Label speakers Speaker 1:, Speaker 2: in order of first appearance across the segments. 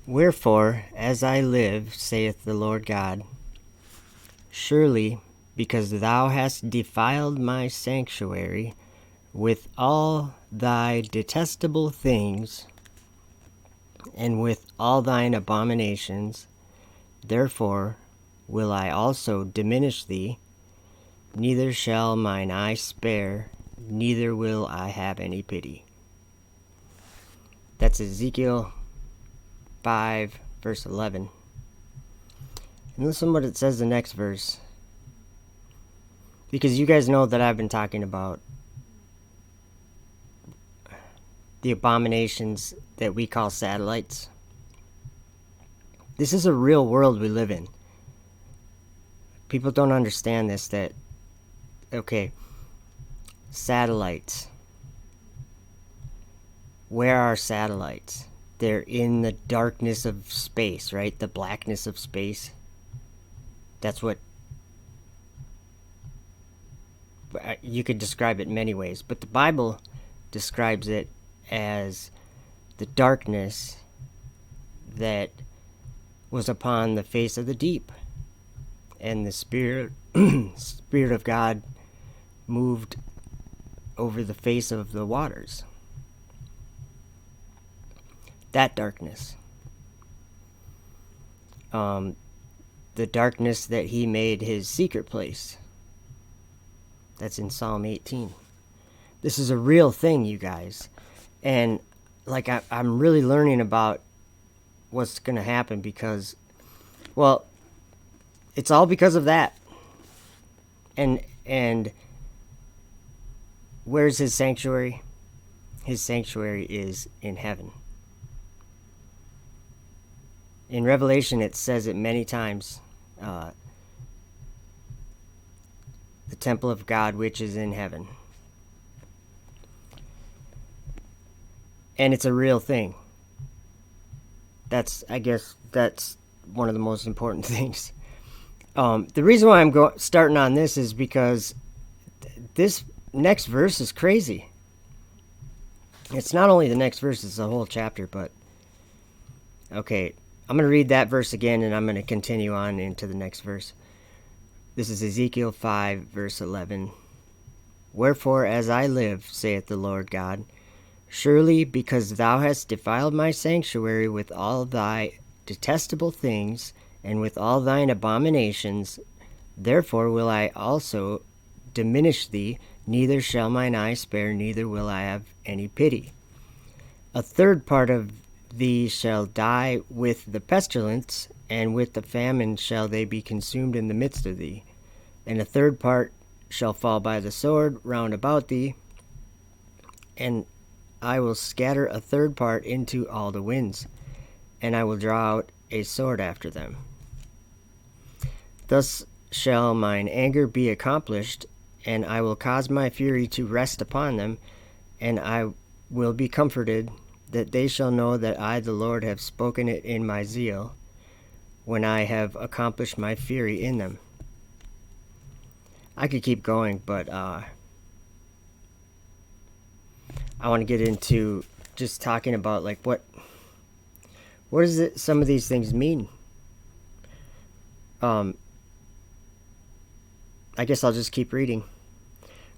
Speaker 1: Wherefore, as I live, saith the Lord God, surely because thou hast defiled my sanctuary with all thy detestable things, and with all thine abominations, therefore will I also diminish thee, neither shall mine eye spare, neither will I have any pity. That's Ezekiel 5, verse 11. And listen to what it says the next verse. Because you guys know that I've been talking about the abominations that we call satellites. This is a real world we live in. People don't understand this, that, okay, satellites. Where are satellites? They're in the darkness of space, right? The blackness of space. That's what you could describe it many ways, but the Bible describes it as the darkness that was upon the face of the deep, and the Spirit of God moved over the face of the waters. That darkness. The darkness that he made his secret place. That's in Psalm 18. This is a real thing, you guys. And like I'm really learning about what's going to happen because, well, it's all because of that. And where's his sanctuary? His sanctuary is in heaven. In Revelation, it says it many times. The temple of God, which is in heaven. And it's a real thing. I guess that's one of the most important things. The reason why I'm starting on this is because this next verse is crazy. It's not only the next verse, it's the whole chapter, but okay, I'm going to read that verse again, and I'm going to continue on into the next verse. This is Ezekiel 5, verse 11. Wherefore, as I live, saith the Lord God, surely because thou hast defiled my sanctuary with all thy detestable things, and with all thine abominations, therefore will I also diminish thee, neither shall mine eye spare, neither will I have any pity. A third part of thee shall die with the pestilence, and with the famine shall they be consumed in the midst of thee. And a third part shall fall by the sword round about thee, and I will scatter a third part into all the winds, and I will draw out a sword after them. Thus shall mine anger be accomplished, and I will cause my fury to rest upon them, and I will be comforted, that they shall know that I, the Lord, have spoken it in my zeal, when I have accomplished my fury in them. I could keep going, but I want to get into just talking about like what does it, some of these things mean. I guess I'll just keep reading.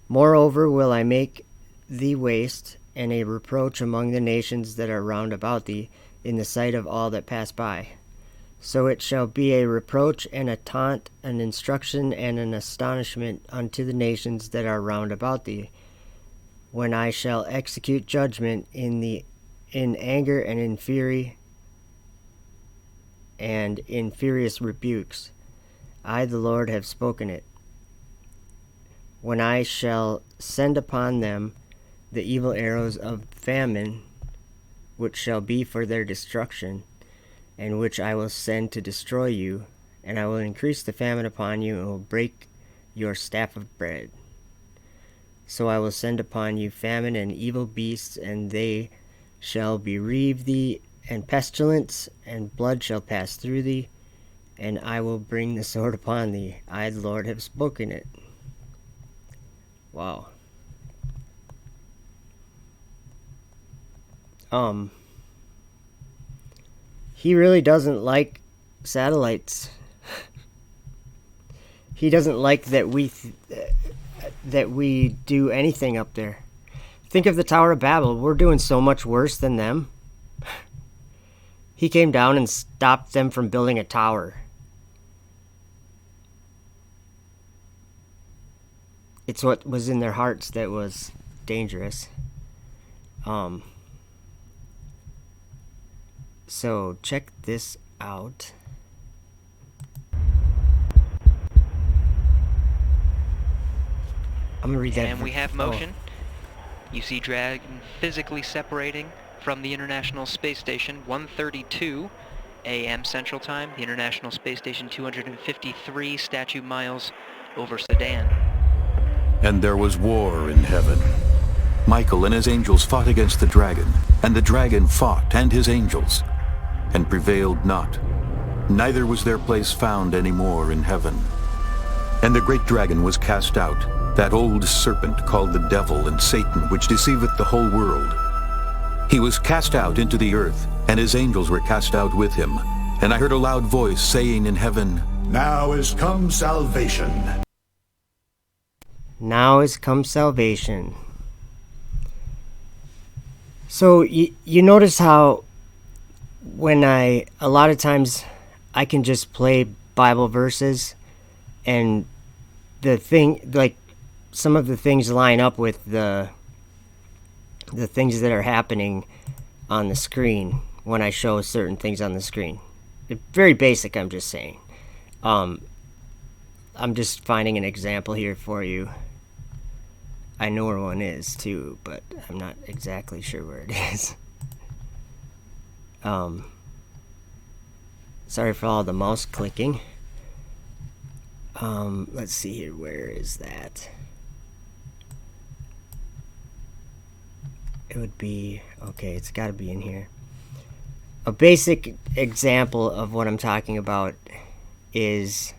Speaker 1: Moreover will I make thee waste, and a reproach among the nations that are round about thee, in the sight of all that pass by. So it shall be a reproach and a taunt, an instruction and an astonishment unto the nations that are round about thee, when I shall execute judgment in anger and in fury and in furious rebukes. I, the Lord, have spoken it. When I shall send upon them the evil arrows of famine, which shall be for their destruction, and which I will send to destroy you, and I will increase the famine upon you, and will break your staff of bread. So I will send upon you famine and evil beasts, and they shall bereave thee, and pestilence, and blood shall pass through thee, and I will bring the sword upon thee. I, the Lord, have spoken it. Wow. he really doesn't like satellites. He doesn't like that we do anything up there. Think of the Tower of Babel. We're doing so much worse than them. He came down and stopped them from building a tower. It's what was in their hearts that was dangerous. So check this out. I'm gonna read that.
Speaker 2: And we have motion. You see Dragon physically separating from the International Space Station, 1:32 a.m. Central Time. The International Space Station, 253 statute miles over Sedan.
Speaker 3: And there was war in heaven. Michael and his angels fought against the dragon, and the dragon fought and his angels, and prevailed not. Neither was their place found any more in heaven. And the great dragon was cast out, that old serpent called the devil and Satan, which deceiveth the whole world. He was cast out into the earth, and his angels were cast out with him. And I heard a loud voice saying in heaven,
Speaker 4: Now is come salvation.
Speaker 1: Now is come salvation. So you notice how a lot of times I can just play Bible verses and some of the things line up with the things that are happening on the screen when I show certain things on the screen. It's very basic, I'm just saying. I'm just finding an example here for you. I know where one is too, but I'm not exactly sure where it is. Sorry for all the mouse clicking. Let's see here, where is that? It would be, okay, it's got to be in here. A basic example of what I'm talking about is,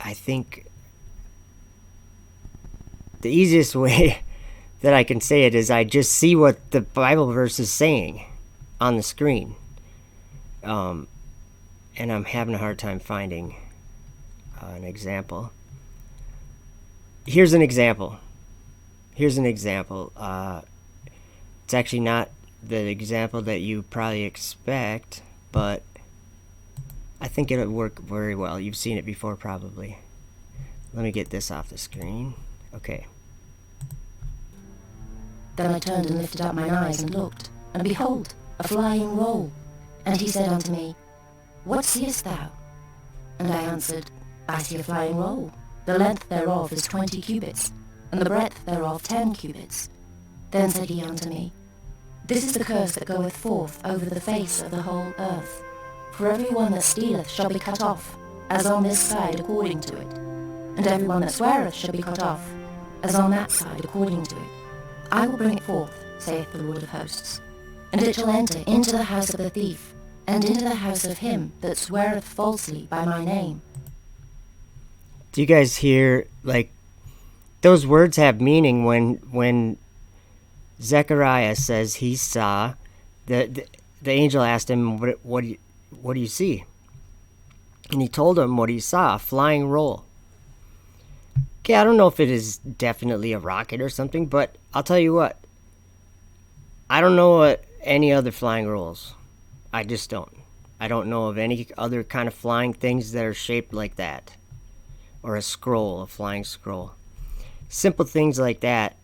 Speaker 1: I think, the easiest way that I can say it is I just see what the Bible verse is saying on the screen. And I'm having a hard time finding an example. Here's an example. It's actually not the example that you probably expect, but I think it'll work very well. You've seen it before probably. Let me get this off the screen. Okay.
Speaker 5: Then I turned and lifted up mine eyes and looked, and behold, a flying roll. And he said unto me, What seest thou? And I answered, I see a flying roll. The length thereof is 20 cubits, and the breadth thereof 10 cubits. Then said he unto me, This is the curse that goeth forth over the face of the whole earth. For every one that stealeth shall be cut off, as on this side according to it. And every one that sweareth shall be cut off, as on that side according to it. I will bring it forth, saith the Lord of hosts, and it shall enter into the house of the thief, and into the house of him that sweareth falsely by my name.
Speaker 1: Do you guys hear, those words have meaning when Zechariah says he saw, the angel asked him, what do you see? And he told him what he saw, a flying roll. Okay, I don't know if it is definitely a rocket or something, but I'll tell you what. I don't know any other flying rolls. I just don't. I don't know of any other kind of flying things that are shaped like that. Or a flying scroll. Simple things like that.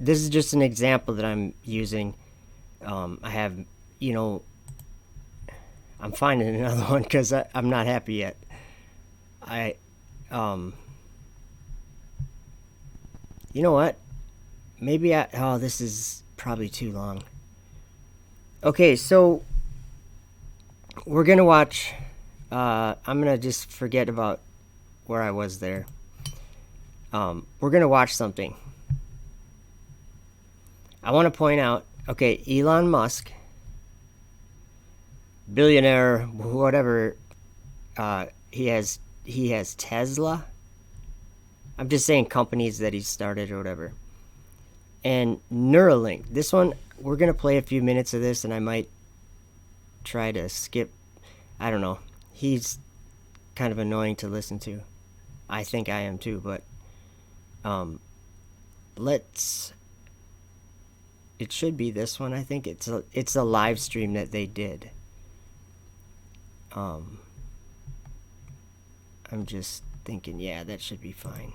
Speaker 1: This is just an example that I'm using. I have, I'm finding another one because I'm not happy yet. You know what? Maybe this is probably too long. Okay, so we're going to watch, I'm going to just forget about where I was there. We're going to watch something. I want to point out, okay, Elon Musk, billionaire, whatever, he has Tesla. I'm just saying companies that he started or whatever. And Neuralink. This one, we're going to play a few minutes of this, and I might try to skip. I don't know. He's kind of annoying to listen to. I think I am too, but let's. It should be this one. I think it's a live stream that they did. I'm just thinking, yeah, that should be fine.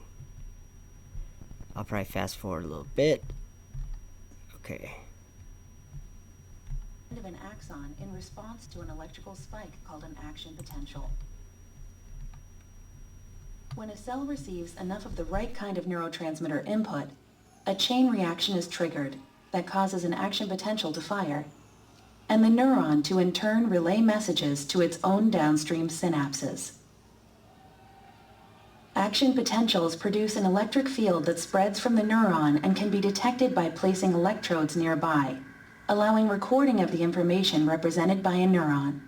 Speaker 1: I'll probably fast forward a little bit. Okay.
Speaker 6: Of an axon in response to an electrical spike called an action potential. When a cell receives enough of the right kind of neurotransmitter input, a chain reaction is triggered that causes an action potential to fire, and the neuron to in turn relay messages to its own downstream synapses. Action potentials produce an electric field that spreads from the neuron and can be detected by placing electrodes nearby, allowing recording of the information represented by a neuron.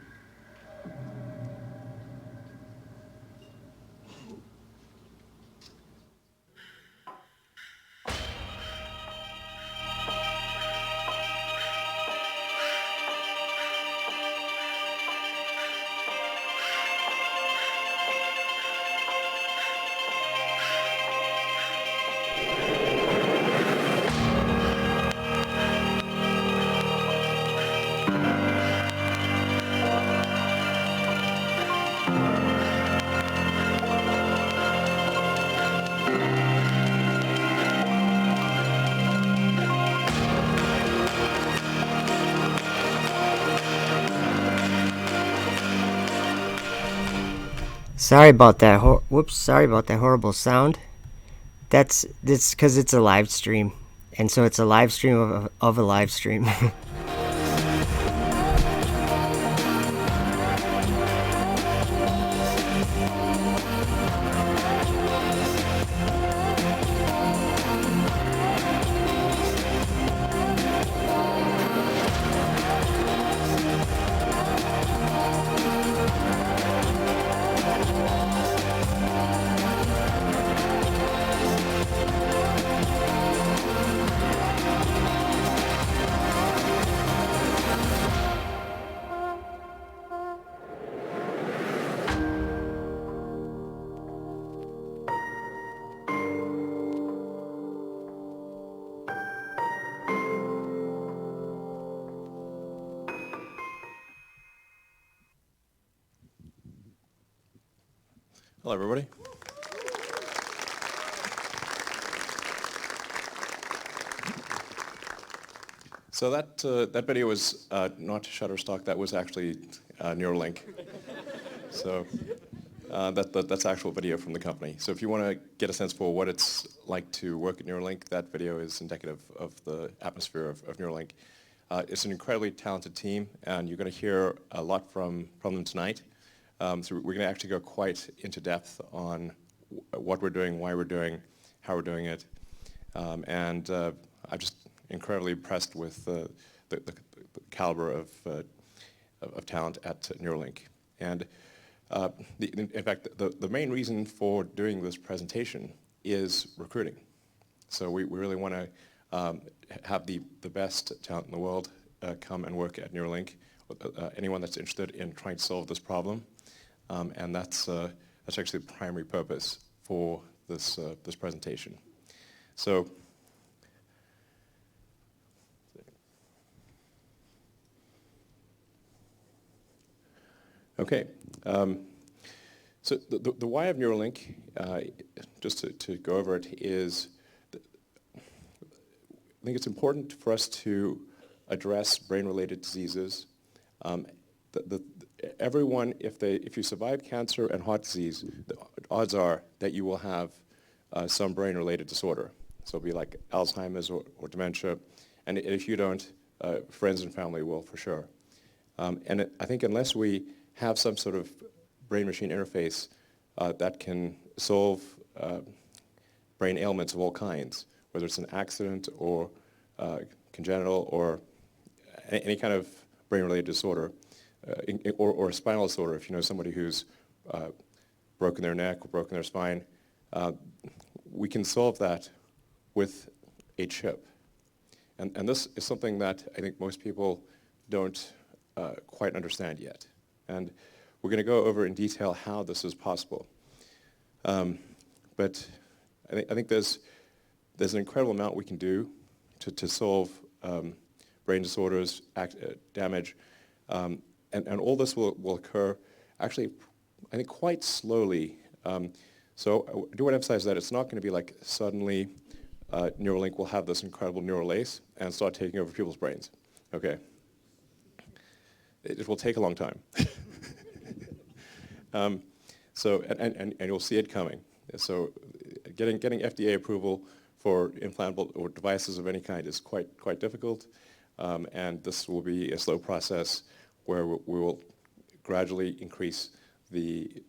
Speaker 1: Sorry about that. Whoops. Sorry about that horrible sound. That's because it's a live stream, and so it's a live stream of a live stream.
Speaker 7: Hello, everybody. So that video was not Shutterstock. That was actually Neuralink. So that's actual video from the company. So if you want to get a sense for what it's like to work at Neuralink, that video is indicative of the atmosphere of Neuralink. It's an incredibly talented team, and you're going to hear a lot from them tonight. So we're going to actually go quite into depth on what we're doing, why we're doing, how we're doing it. And I'm just incredibly impressed with the caliber of talent at Neuralink. And in fact, the main reason for doing this presentation is recruiting. So we really want to have the best talent in the world come and work at Neuralink. Anyone that's interested in trying to solve this problem. And that's actually the primary purpose for this presentation. So, okay. So the why of Neuralink, just to go over it, is I think it's important for us to address brain-related diseases. Everyone, if you survive cancer and heart disease, the odds are that you will have some brain-related disorder. So it'll be like Alzheimer's or dementia. And if you don't, friends and family will for sure. And I think unless we have some sort of brain-machine interface that can solve brain ailments of all kinds, whether it's an accident or congenital or any kind of brain-related disorder, or a spinal disorder, if you know somebody who's broken their neck or broken their spine, we can solve that with a chip. And this is something that I think most people don't quite understand yet. And we're going to go over in detail how this is possible. But I think there's an incredible amount we can do to solve brain disorders, damage, and all this will occur actually, I think, quite slowly. So I do want to emphasize that it's not going to be like suddenly Neuralink will have this incredible neural lace and start taking over people's brains. Okay. It will take a long time. So and you'll see it coming. So getting FDA approval for implantable or devices of any kind is quite difficult, and this will be a slow process where we will gradually increase the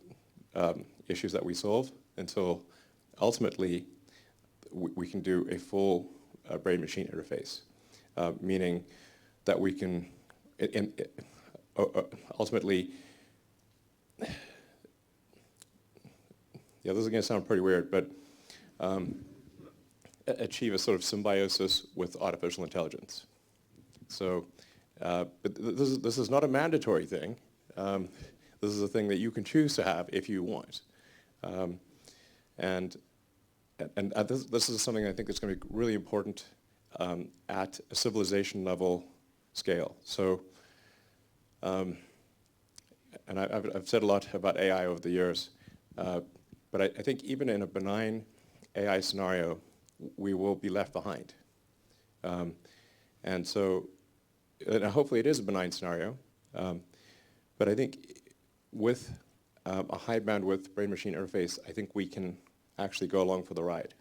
Speaker 7: issues that we solve until ultimately we can do a full brain-machine interface, meaning that we can ultimately, yeah, this is going to sound pretty weird, but achieve a sort of symbiosis with artificial intelligence. So, but this is not a mandatory thing. This is a thing that you can choose to have if you want. And this is something I think that's going to be really important at a civilization level scale. So, and I've said a lot about AI over the years, but I think even in a benign AI scenario, we will be left behind. And so, and hopefully it is a benign scenario, but I think with a high bandwidth brain-machine interface, I think we can actually go along for the ride.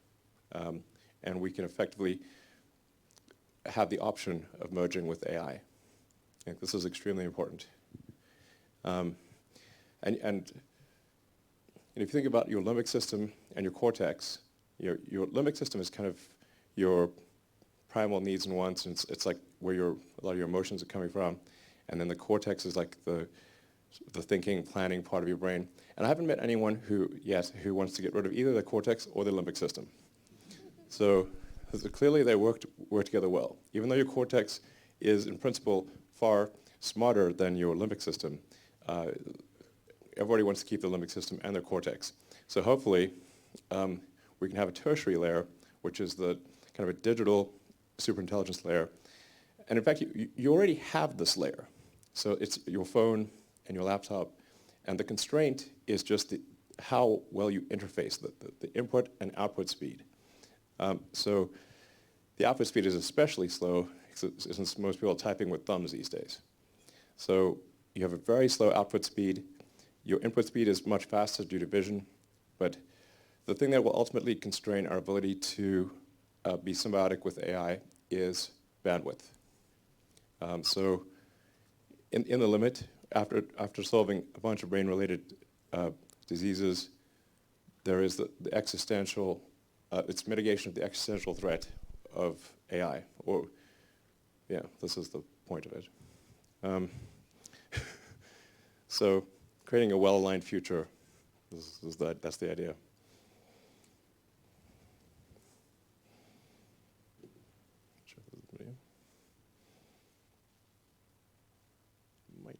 Speaker 7: And we can effectively have the option of merging with AI. I think this is extremely important. And if you think about your limbic system and your cortex, your limbic system is kind of your primal needs and wants, and it's like where a lot of your emotions are coming from. And then the cortex is like the thinking, planning part of your brain. And I haven't met anyone who wants to get rid of either the cortex or the limbic system. So clearly they work together well. Even though your cortex is in principle far smarter than your limbic system, everybody wants to keep the limbic system and their cortex. So hopefully we can have a tertiary layer, which is the kind of a digital superintelligence layer. And in fact, you already have this layer. So it's your phone and your laptop. And the constraint is just how well you interface, the input and output speed. So the output speed is especially slow since most people are typing with thumbs these days. So you have a very slow output speed. Your input speed is much faster due to vision. But the thing that will ultimately constrain our ability to be symbiotic with AI is bandwidth. So in the limit, after solving a bunch of brain-related diseases, there is the existential, it's mitigation of the existential threat of AI. Or, yeah, this is the point of it. So creating a well-aligned future, that's the idea.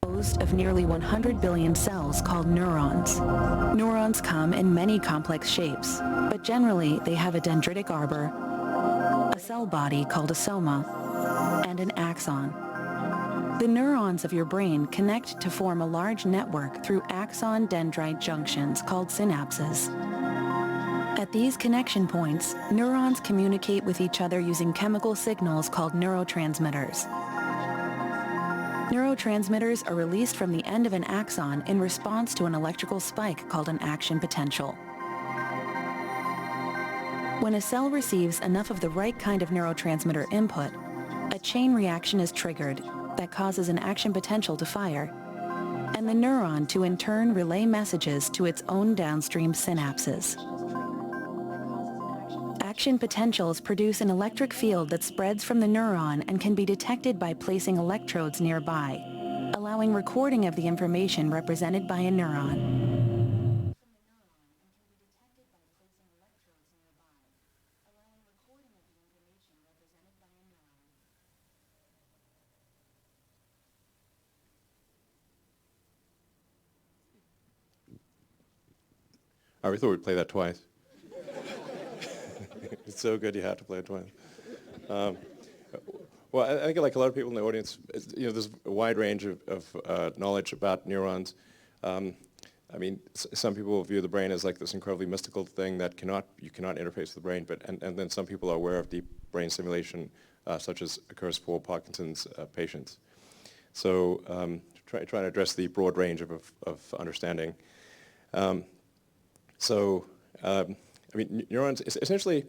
Speaker 6: Composed of nearly 100 billion cells called neurons. Neurons come in many complex shapes, but generally they have a dendritic arbor, a cell body called a soma, and an axon. The neurons of your brain connect to form a large network through axon-dendrite junctions called synapses. At these connection points, neurons communicate with each other using chemical signals called neurotransmitters. Neurotransmitters are released from the end of an axon in response to an electrical spike called an action potential. When a cell receives enough of the right kind of neurotransmitter input, a chain reaction is triggered that causes an action potential to fire, and the neuron to in turn relay messages to its own downstream synapses. Action potentials produce an electric field that spreads from the neuron and can be detected by placing electrodes nearby, allowing recording of the information represented by a neuron.
Speaker 7: we thought we'd play that twice. It's so good you have to play it twice. Well, I think like a lot of people in the audience, there's a wide range of knowledge about neurons. I mean, some people view the brain as like this incredibly mystical thing that you cannot interface with the brain, and then some people are aware of deep brain stimulation, such as occurs for Parkinson's patients. So trying to address the broad range of understanding. I mean, neurons, essentially,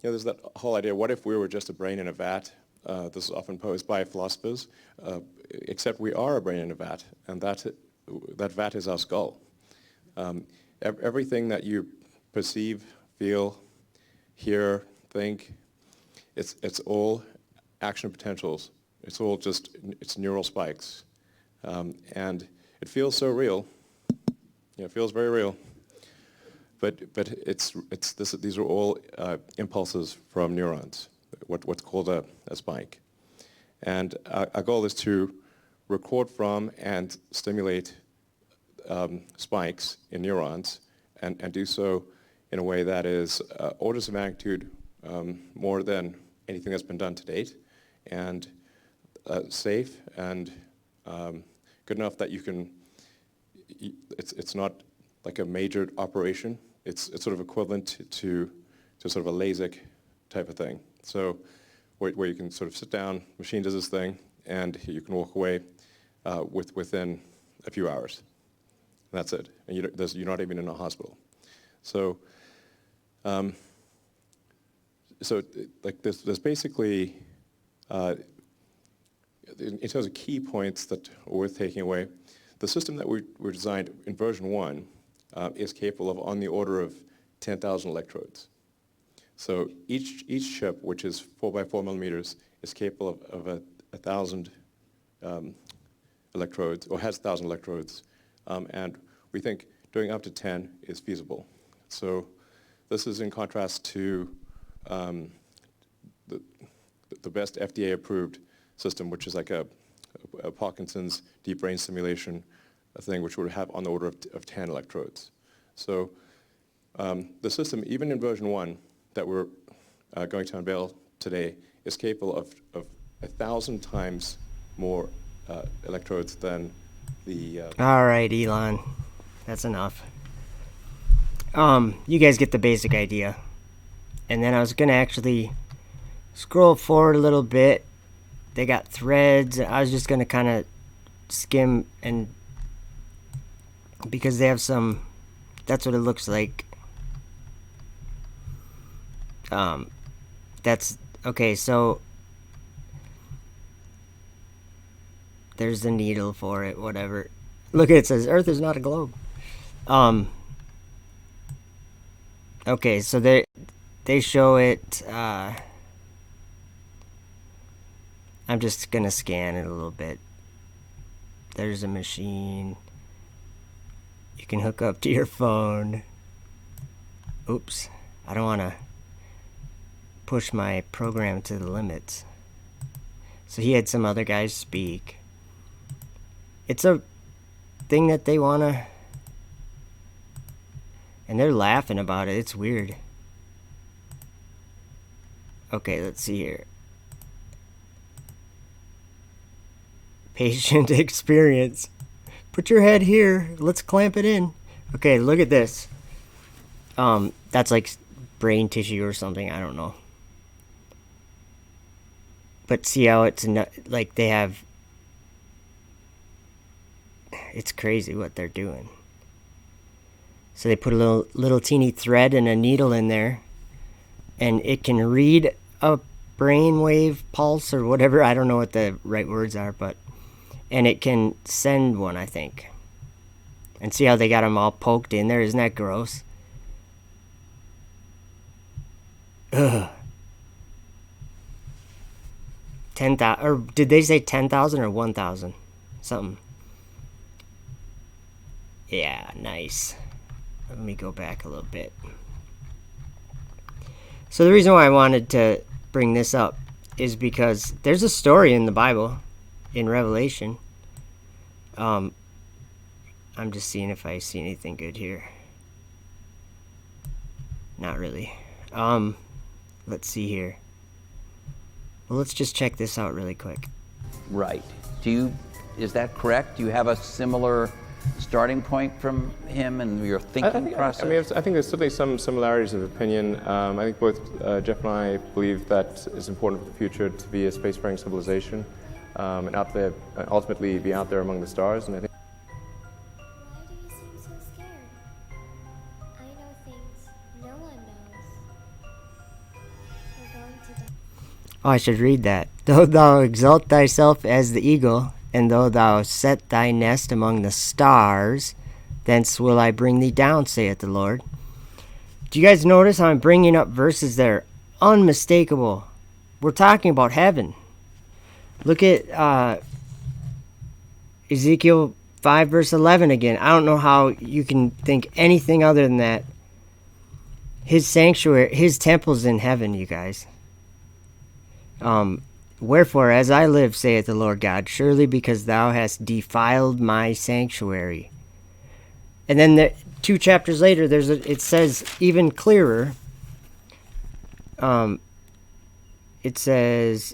Speaker 7: there's that whole idea, what if we were just a brain in a vat? This is often posed by philosophers, except we are a brain in a vat, and that vat is our skull. Everything that you perceive, feel, hear, think, it's all action potentials. It's all it's neural spikes. And it feels so real. It feels very real. But these are all impulses from neurons, what's called a spike. And our goal is to record from and stimulate spikes in neurons and do so in a way that is orders of magnitude more than anything that's been done to date, and safe and good enough that you can, it's not like a major operation. It's sort of equivalent to sort of a LASIK type of thing. So where you can sort of sit down, machine does this thing, and you can walk away within a few hours. And that's it. And you're not even in a hospital. So, like there's basically, in terms of key points that are worth taking away, the system that we designed in version 1 is capable of on the order of 10,000 electrodes. So each chip, which is 4 by 4 millimeters, is capable of 1,000 electrodes, or has 1,000 electrodes. And we think doing up to 10 is feasible. So this is in contrast to the best FDA-approved system, which is like a Parkinson's deep brain stimulation thing, which would have on the order of 10 electrodes. So the system, even in version 1, that we're going to unveil today, is capable of 1,000 times more electrodes than the...
Speaker 1: All right, Elon. That's enough. You guys get the basic idea. And then I was going to actually scroll forward a little bit. They got threads. I was just going to kind of skim, and because they have some, that's what it looks like. That's okay. So there's the needle for it, whatever. Look, it says Earth is not a globe. Okay, so they show it. I'm just gonna scan it a little bit. There's a machine you can hook up to your phone. Oops, I don't want to push my program to the limits. So he had some other guys speak. It's a thing that they want to, and they're laughing about it. It's weird. Okay, let's see here. Patient experience. Put your head here. Let's clamp it in. Okay, look at this. That's like brain tissue or something. I don't know. But see how it's like they have. It's crazy what they're doing. So they put a little teeny thread and a needle in there, and it can read a brainwave pulse or whatever. I don't know what the right words are, and it can send one, I think. And see how they got them all poked in there? Isn't that gross? Ugh. 10,000, or did they say 10,000 or 1,000? Something. Yeah, nice. Let me go back a little bit. So the reason why I wanted to bring this up is because there's a story in the Bible, in Revelation, I'm just seeing if I see anything good here. Not really. Let's see here. Well, let's just check this out really quick.
Speaker 8: Right. Is that correct? Do you have a similar starting point from him and your thinking process?
Speaker 7: I think there's certainly some similarities of opinion. I think both Jeff and I believe that it's important for the future to be a spacefaring civilization, and out there, ultimately be out there among the stars. And I think.
Speaker 9: Why do you seem so scared? I know things no one knows. We're going to die.
Speaker 1: Oh, I should read that. Though thou exalt thyself as the eagle, and though thou set thy nest among the stars, thence will I bring thee down, saith the Lord. Do you guys notice how I'm bringing up verses that are unmistakable? We're talking about heaven. Look at Ezekiel 5 verse 11 again. I don't know how you can think anything other than that. His sanctuary, his temple's in heaven, you guys. Wherefore, as I live, saith the Lord God, surely because thou hast defiled my sanctuary. And then 2 chapters later, it says even clearer. It says,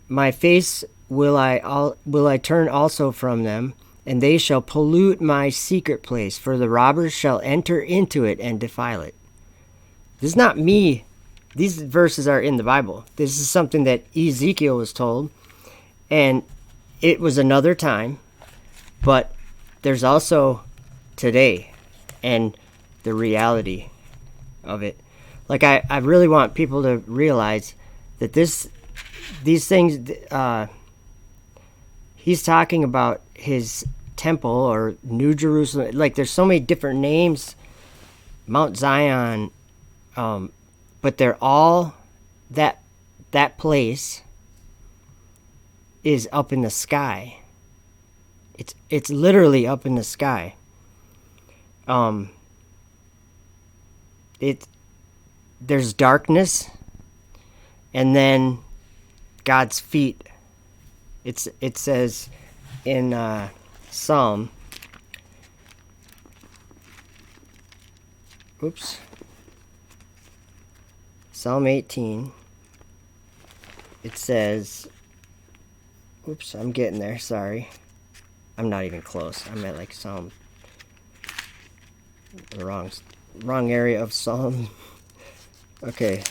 Speaker 1: my face will I turn also from them, and they shall pollute my secret place, for the robbers shall enter into it and defile it. This is not me. These verses are in the Bible. This is something that Ezekiel was told, and it was another time, but there's also today and the reality of it. Like, I really want people to realize that these things, he's talking about his temple or New Jerusalem. Like, there's so many different names, Mount Zion, but they're all, that place is up in the sky. It's literally up in the sky. There's darkness, and then God's feet. It says in Psalm. Psalm 18, it says, I'm getting there, sorry. I'm not even close. I'm at like Psalm, the wrong area of Psalm. Okay.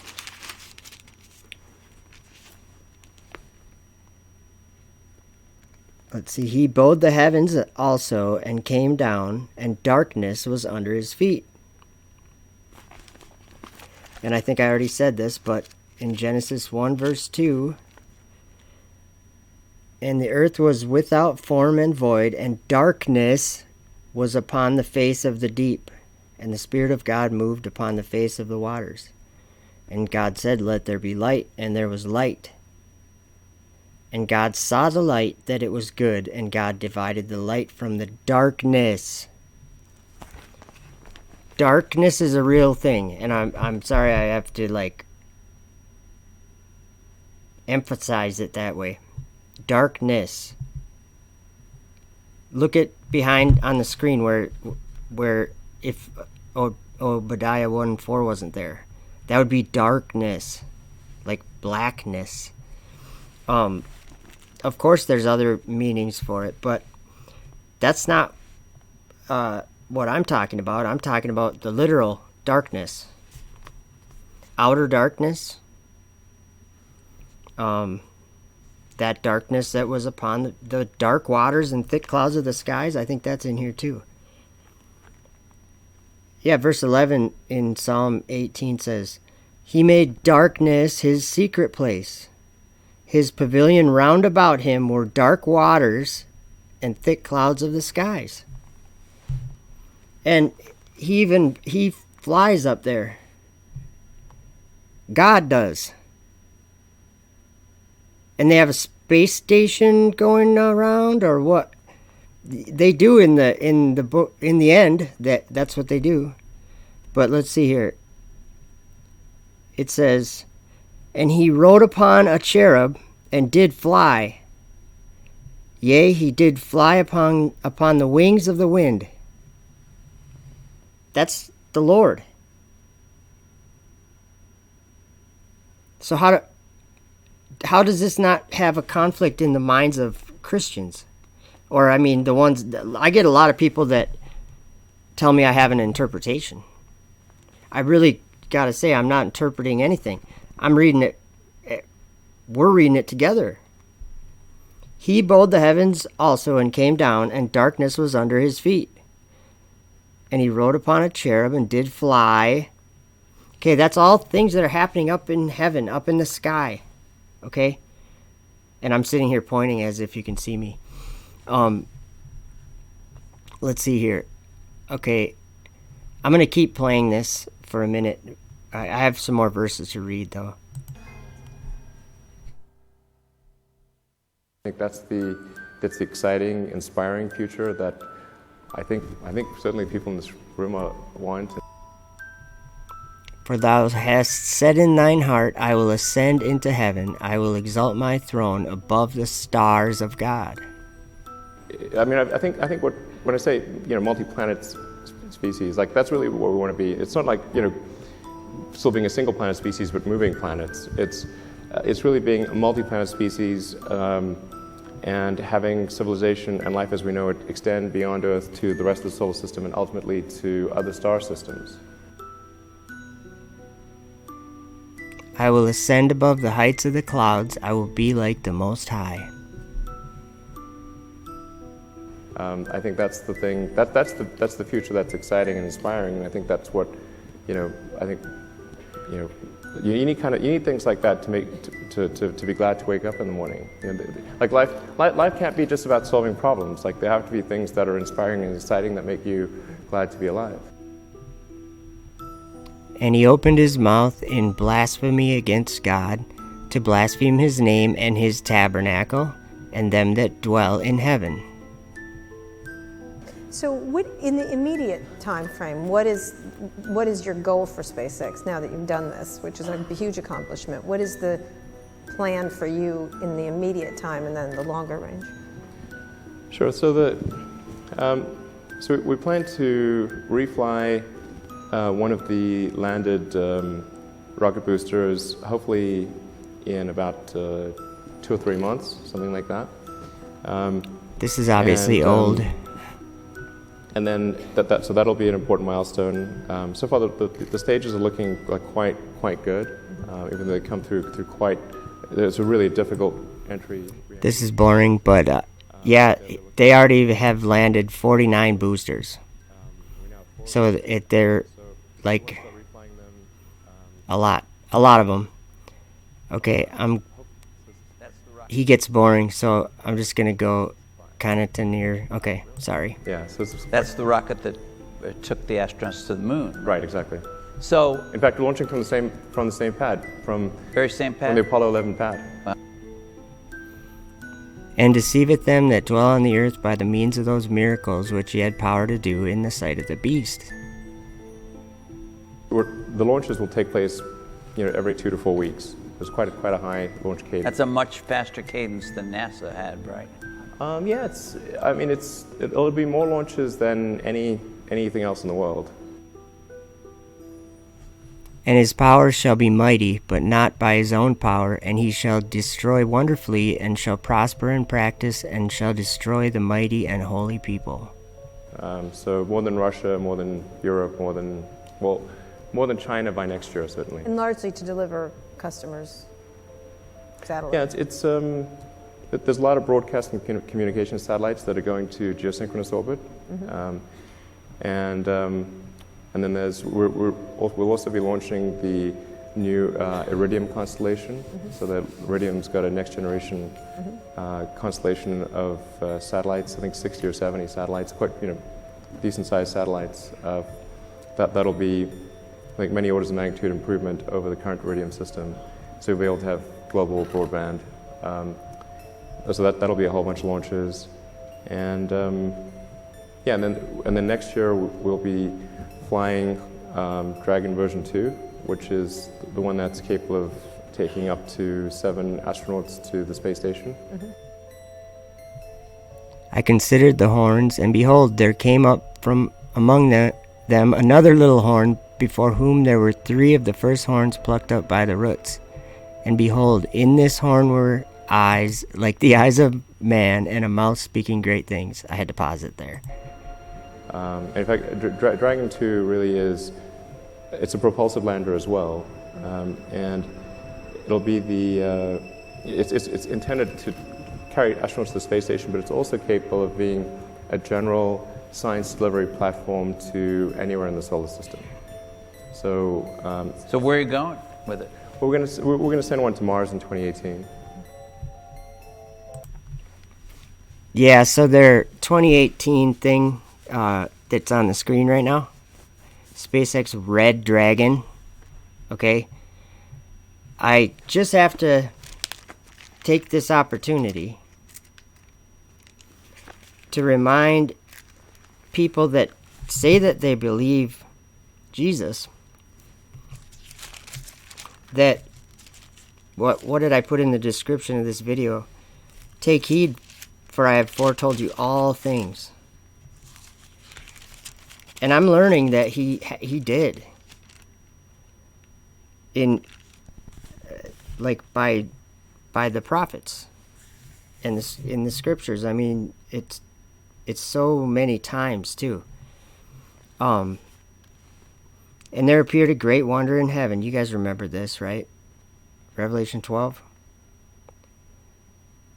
Speaker 1: Let's see, he bowed the heavens also and came down, and darkness was under his feet. And I think I already said this, but in Genesis 1 verse 2, and the earth was without form and void, and darkness was upon the face of the deep, and the Spirit of God moved upon the face of the waters. And God said, let there be light, and there was light. And God saw the light, that it was good, and God divided the light from the darkness. Darkness is a real thing, and I'm sorry I have to like emphasize it that way. Darkness. Look at behind on the screen where if Obadiah 1:4 wasn't there, that would be darkness, like blackness. Of course there's other meanings for it, but that's not what I'm talking about. I'm talking about the literal darkness. Outer darkness. That darkness that was upon the dark waters and thick clouds of the skies. I think that's in here too. Yeah, verse 11 in Psalm 18 says, he made darkness his secret place. His pavilion round about him were dark waters and thick clouds of the skies. And he flies up there. God does. And they have a space station going around, or what? They do in the book, in the end. That's what they do. But let's see here. It says, and he rode upon a cherub and did fly. Yea, he did fly upon the wings of the wind. That's the Lord. So how does this not have a conflict in the minds of Christians? Or, I mean, I get a lot of people that tell me I have an interpretation. I really got to say, I'm not interpreting anything. I'm reading it. We're reading it together. He bowed the heavens also and came down, and darkness was under his feet. And he rode upon a cherub and did fly. Okay, that's all things that are happening up in heaven, up in the sky. Okay? And I'm sitting here pointing as if you can see me. Let's see here. Okay, I'm going to keep playing this for a minute. I have some more verses to read, though.
Speaker 7: I think that's the exciting, inspiring future that I think certainly people in this room want.
Speaker 1: For thou hast said in thine heart, I will ascend into heaven. I will exalt my throne above the stars of God.
Speaker 7: I mean, I think when I say, multi-planet species, like, that's really what we want to be. It's not like, still being a single planet species but moving planets. It's really being a multi-planet species, and having civilization and life as we know it extend beyond Earth to the rest of the solar system and ultimately to other star systems.
Speaker 1: I will ascend above the heights of the clouds. I will be like the Most High.
Speaker 7: I think that's the thing. That's the future that's exciting and inspiring. And I think that's what, you need things like that to be glad to wake up in the morning. Like life can't be just about solving problems. Like, there have to be things that are inspiring and exciting that make you glad to be alive.
Speaker 1: And he opened his mouth in blasphemy against God, to blaspheme his name and his tabernacle, and them that dwell in heaven.
Speaker 10: So what, in the immediate time frame, what is your goal for SpaceX now that you've done this, which is a huge accomplishment? What is the plan for you in the immediate time and then the longer range?
Speaker 7: Sure. So we plan to refly one of the landed rocket boosters, hopefully in about 2 or 3 months, something like that.
Speaker 1: This is obviously old.
Speaker 7: And then so that'll be an important milestone. So far, the stages are looking like quite good, even though they come through quite. It's a really difficult entry.
Speaker 1: This is boring, but yeah, they already have landed 49 boosters. So they're like a lot of them. Okay, he gets boring, so I'm just gonna go kind of to near. Okay, sorry.
Speaker 7: Yeah, so
Speaker 8: That's the rocket that took the astronauts to the moon.
Speaker 7: Right, exactly.
Speaker 8: So,
Speaker 7: in fact, launching from the same pad, from
Speaker 8: pad,
Speaker 7: the Apollo 11 pad.
Speaker 1: And deceiveth them that dwell on the earth by the means of those miracles which he had power to do in the sight of the beast.
Speaker 7: The launches will take place, every 2 to 4 weeks. There's quite a high launch cadence.
Speaker 8: That's a much faster cadence than NASA had, right?
Speaker 7: Yeah, it'll be more launches than anything else in the world.
Speaker 1: And his power shall be mighty, but not by his own power, and he shall destroy wonderfully, and shall prosper in practice, and shall destroy the mighty and holy people.
Speaker 7: So more than Russia, more than Europe, more than China by next year, certainly.
Speaker 10: And largely to deliver customers'
Speaker 7: Yeah,
Speaker 10: satellites.
Speaker 7: there's a lot of broadcast and communication satellites that are going to geosynchronous orbit, and then we'll also be launching the new Iridium constellation. So the Iridium's got a next generation constellation of satellites. I think 60 or 70 satellites, quite decent sized satellites. That'll be, I think, many orders of magnitude improvement over the current Iridium system. So we'll be able to have global broadband. So that'll be a whole bunch of launches, and and then next year we'll be flying Dragon version 2, which is the one that's capable of taking up to 7 astronauts to the space station. I
Speaker 1: considered the horns, and behold, there came up from among them them another little horn, before whom there were 3 of the first horns plucked up by the roots. And behold, in this horn were eyes like the eyes of man, and a mouth speaking great things. I had to pause it there.
Speaker 11: In fact, Dragon 2 really is, it's a propulsive lander as well, and it'll be the, it's intended to carry astronauts to the space station, but it's also capable of being a general science delivery platform to anywhere in the solar system. So,
Speaker 8: so where are you going with it?
Speaker 11: We're going to send one to Mars in 2018.
Speaker 1: Yeah, so their 2018 thing that's on the screen right now, SpaceX Red Dragon, okay? I just have to take this opportunity to remind people that say that they believe Jesus that what did I put in the description of this video? Take heed, for I have foretold you all things. And I'm learning that he did in like by the prophets and this in the scriptures. I mean, it's so many times too. And there appeared a great wonder in heaven. You guys remember this, right? Revelation 12.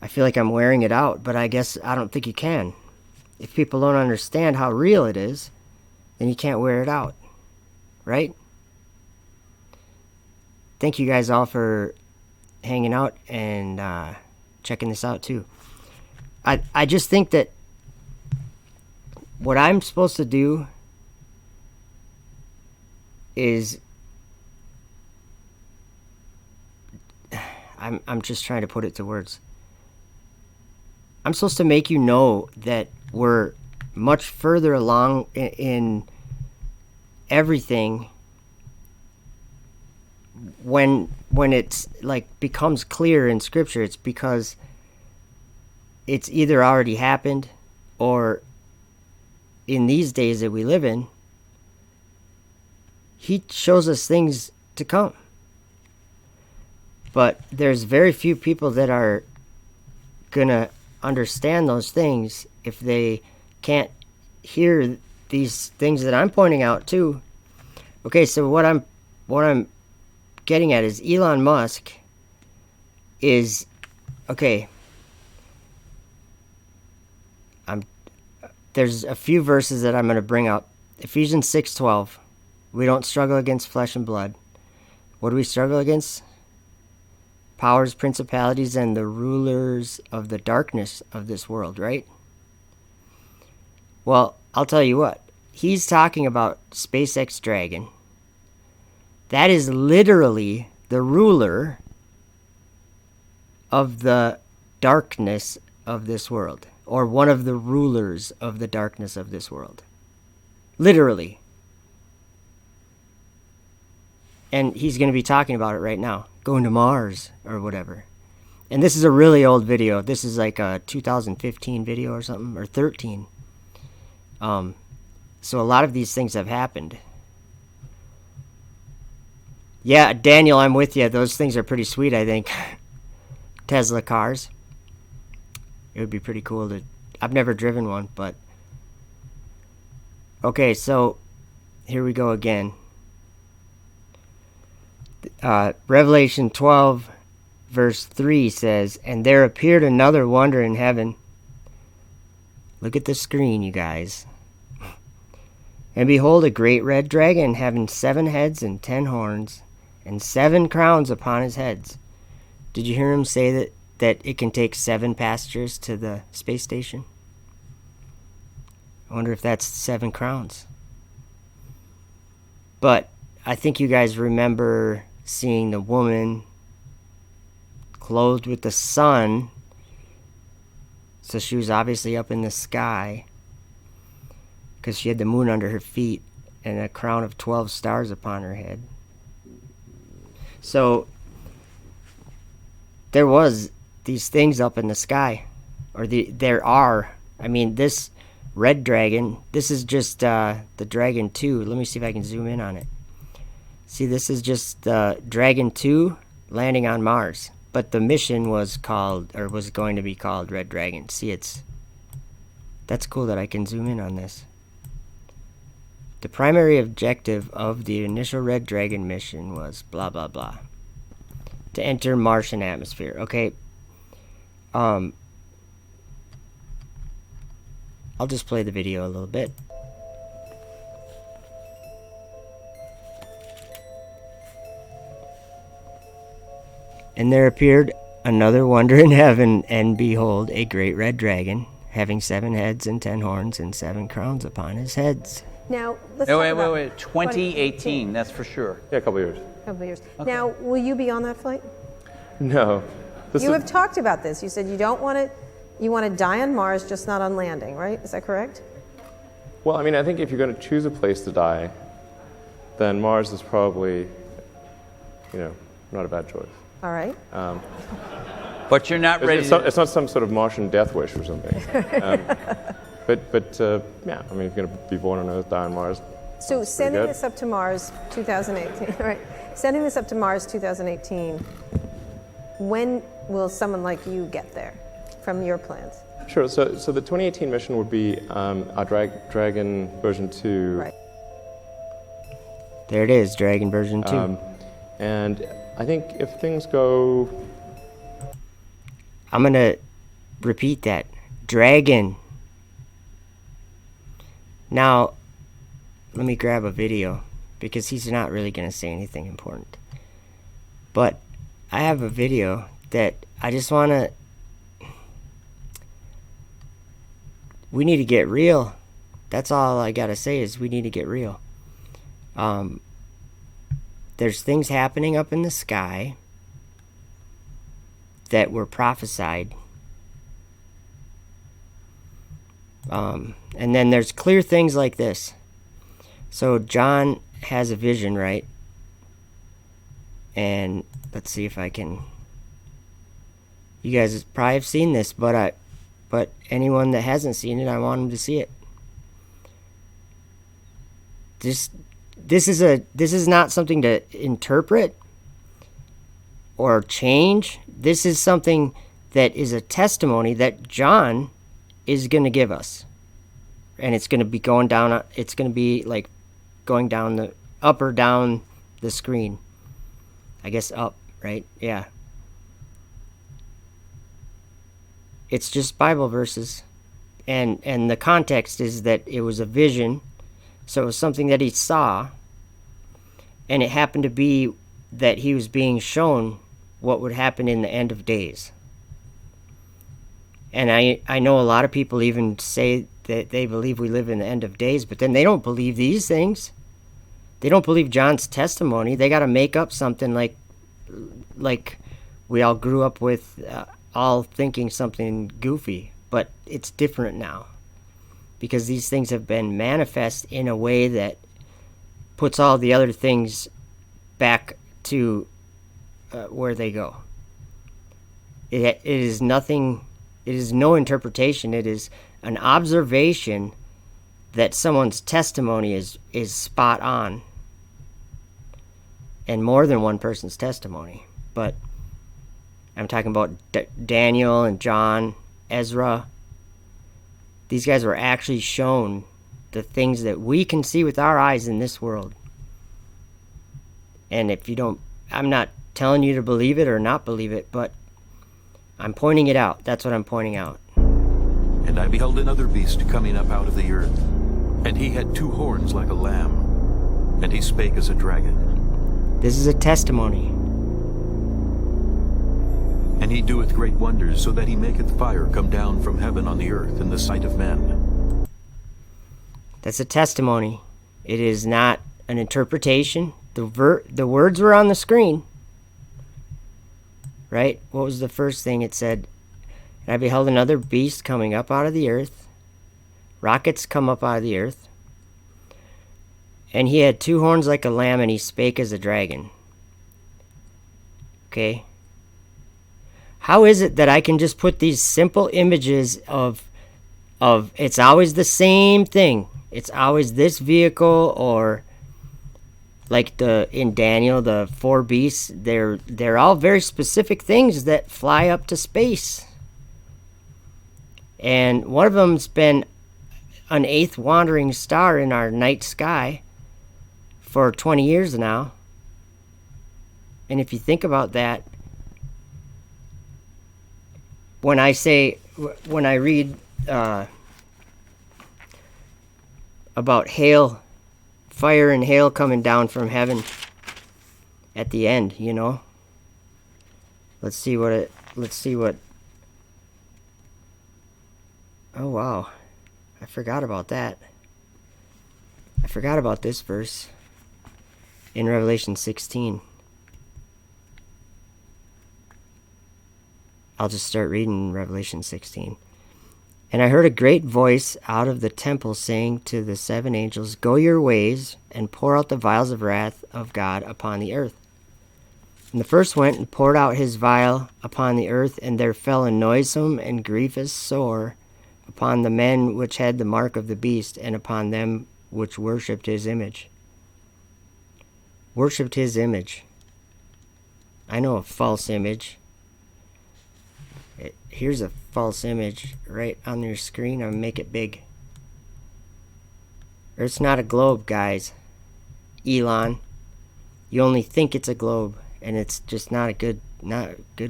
Speaker 1: I feel like I'm wearing it out, but I guess I don't think you can. If people don't understand how real it is, then you can't wear it out, right? Thank you guys all for hanging out and checking this out too. I just think that what I'm supposed to do is I'm just trying to put it to words. I'm supposed to make you know that we're much further along in everything when it's like becomes clear in scripture. It's because it's either already happened, or in these days that we live in, he shows us things to come. But there's very few people that are gonna understand those things if they can't hear these things that I'm pointing out too. Okay, so what I'm getting at is Elon Musk is okay. There's a few verses that I'm going to bring up. Ephesians 6:12. We don't struggle against flesh and blood. What do we struggle against? Powers, principalities, and the rulers of the darkness of this world, right? Well, I'll tell you what. He's talking about SpaceX Dragon. That is literally the ruler of the darkness of this world, or one of the rulers of the darkness of this world. Literally. And he's going to be talking about it right now. Going to Mars or whatever. And this is a really old video. This is like a 2015 video or something, or 13. So a lot of these things have happened. Yeah, Daniel, I'm with you. Those things are pretty sweet, I think. Tesla cars. It would be pretty cool to... I've never driven one, but... Okay, so here we go again. Revelation 12, verse 3 says, And there appeared another wonder in heaven. Look at the screen, you guys. And behold, a great red dragon, having 7 heads and 10 horns, and 7 crowns upon his heads. Did you hear him say that it can take 7 passengers to the space station? I wonder if that's 7 crowns. But I think you guys remember seeing the woman clothed with the sun. So she was obviously up in the sky, because she had the moon under her feet and a crown of 12 stars upon her head. So there was these things up in the sky, or there are. I mean, this red dragon. This is just the Dragon 2. Let me see if I can zoom in on it. See, this is just Dragon 2 landing on Mars. But the mission was called, or was going to be called, Red Dragon. See, that's cool that I can zoom in on this. The primary objective of the initial Red Dragon mission was blah, blah, blah. To enter Martian atmosphere. Okay. I'll just play the video a little bit. And there appeared another wonder in heaven, and behold, a great red dragon, having 7 heads and 10 horns and 7 crowns upon his heads.
Speaker 10: Now, let's talk about
Speaker 8: wait. 2018, that's for sure.
Speaker 11: Yeah, a couple years.
Speaker 10: couple of years.
Speaker 8: Okay.
Speaker 10: Now, will you be on that flight?
Speaker 11: No.
Speaker 10: You have talked about this. You said you don't want to, you want to die on Mars, just not on landing, right? Is that correct?
Speaker 11: Well, I mean, I think if you're going to choose a place to die, then Mars is probably, not a bad choice.
Speaker 10: All right.
Speaker 8: But you're not ready.
Speaker 11: It's not some sort of Martian death wish or something. But yeah, I mean, if you're going to be born on Earth, die on Mars.
Speaker 10: So sending this up to Mars 2018, right? Sending this up to Mars 2018, when will someone like you get there from your plans?
Speaker 11: Sure. So the 2018 mission would be our Dragon version 2.
Speaker 10: Right.
Speaker 1: There it is, Dragon version 2.
Speaker 11: And I think if things go...
Speaker 1: I'm going to repeat that. Dragon. Now, let me grab a video, because he's not really going to say anything important. But I have a video that I just want to... We need to get real. That's all I got to say is we need to get real. There's things happening up in the sky that were prophesied. And then there's clear things like this. So John has a vision, right? And let's see if I can... You guys probably have seen this, but anyone that hasn't seen it, I want them to see it. This is not something to interpret or change. This is something that is a testimony that John is going to give us. And it's going to be going down, it's going to be like going down the, up or down the screen. I guess up, right? Yeah. It's just Bible verses. And the context is that it was a vision. So it was something that he saw. And it happened to be that he was being shown what would happen in the end of days. And I know a lot of people even say that they believe we live in the end of days, but then they don't believe these things. They don't believe John's testimony. They got to make up something like we all grew up with, all thinking something goofy. But it's different now, because these things have been manifest in a way that puts all the other things back to where they go. It is nothing. It is no interpretation. It is an observation that someone's testimony is spot on, and more than one person's testimony. But I'm talking about Daniel and John, Ezra. These guys were actually shown the things that we can see with our eyes in this world. And if you don't, I'm not telling you to believe it or not believe it, but I'm pointing it out. That's what I'm pointing out.
Speaker 3: And I beheld another beast coming up out of the earth, and he had 2 horns like a lamb, and he spake as a dragon.
Speaker 1: This is a testimony.
Speaker 3: And he doeth great wonders, so that he maketh fire come down from heaven on the earth in the sight of men.
Speaker 1: That's a testimony. It is not an interpretation. The words were on the screen. Right? What was the first thing it said? And I beheld another beast coming up out of the earth. Rockets come up out of the earth. And he had 2 horns like a lamb, and he spake as a dragon. Okay? How is it that I can just put these simple images of of it's always the same thing. It's always this vehicle, or like in Daniel, the four beasts. They're all very specific things that fly up to space. And one of them's been an eighth wandering star in our night sky for 20 years now. And if you think about that, when I read about hail, fire and hail coming down from heaven at the end, let's see what oh wow, I forgot about that. I forgot about this verse in Revelation 16. I'll just start reading Revelation 16. And I heard a great voice out of the temple saying to the seven angels, "Go your ways and pour out the vials of wrath of God upon the earth." And the first went and poured out his vial upon the earth, and there fell a noisome and grievous sore upon the men which had the mark of the beast, and upon them which worshipped his image. Worshipped his image. I know a false image. Here's a false image right on your screen. I'll make it big. Earth's not a globe, guys. Elon, you only think it's a globe, and it's just not a good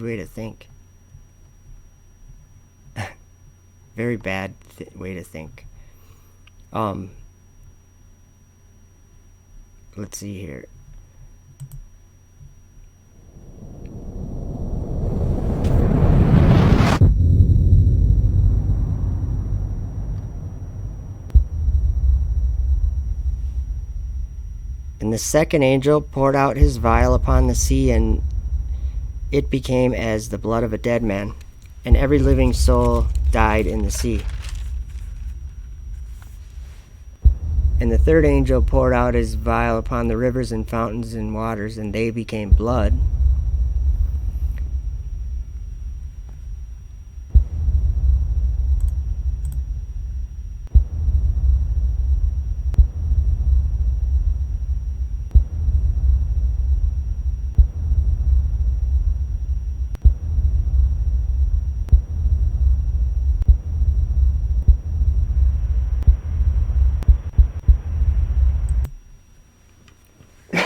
Speaker 1: way to think. Very bad way to think. Let's see here. And the second angel poured out his vial upon the sea, and it became as the blood of a dead man, and every living soul died in the sea. And the third angel poured out his vial upon the rivers and fountains and waters, and they became blood.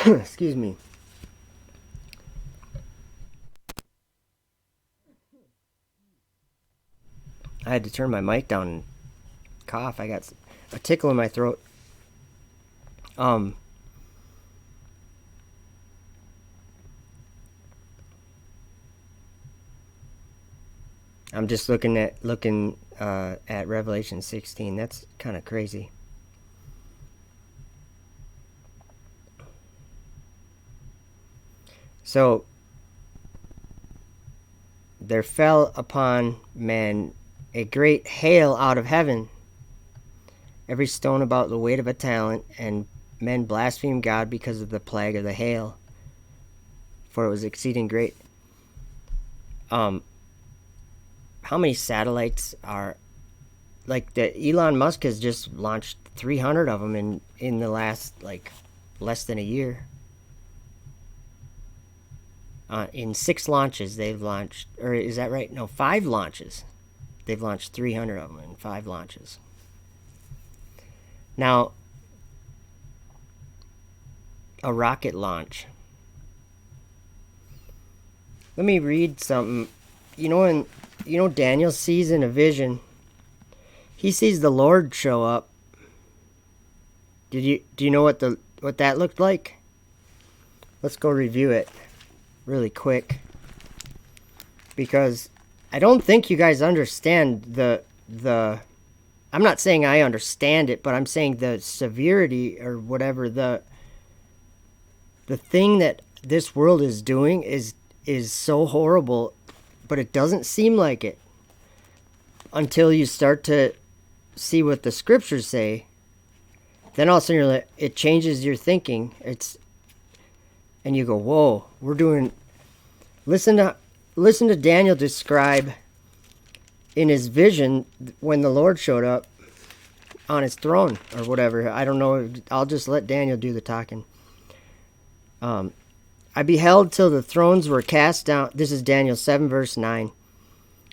Speaker 1: Excuse me. I had to turn my mic down and cough. I got a tickle in my throat. I'm just looking at Revelation 16. That's kind of crazy. So there fell upon men a great hail out of heaven, every stone about the weight of a talent, and men blasphemed God because of the plague of the hail, for it was exceeding great. How many satellites are, like, Elon Musk has just launched 300 of them in the last, less than a year. In 6 launches they've launched, or is that right? No, 5 launches. They've launched 300 of them in 5 launches. Now, a rocket launch. Let me read something. Daniel sees in a vision. He sees the Lord show up. Do you know what that looked like? Let's go review it really quick, because I don't think you guys understand the I'm not saying I understand it, but I'm saying the severity, or whatever, the thing that this world is doing is so horrible, but it doesn't seem like it until you start to see what the scriptures say. Then all of a sudden it changes your thinking. And you go, whoa, we're doing... Listen to Daniel describe in his vision when the Lord showed up on his throne or whatever. I don't know. I'll just let Daniel do the talking. I beheld till the thrones were cast down. This is Daniel 7, verse 9.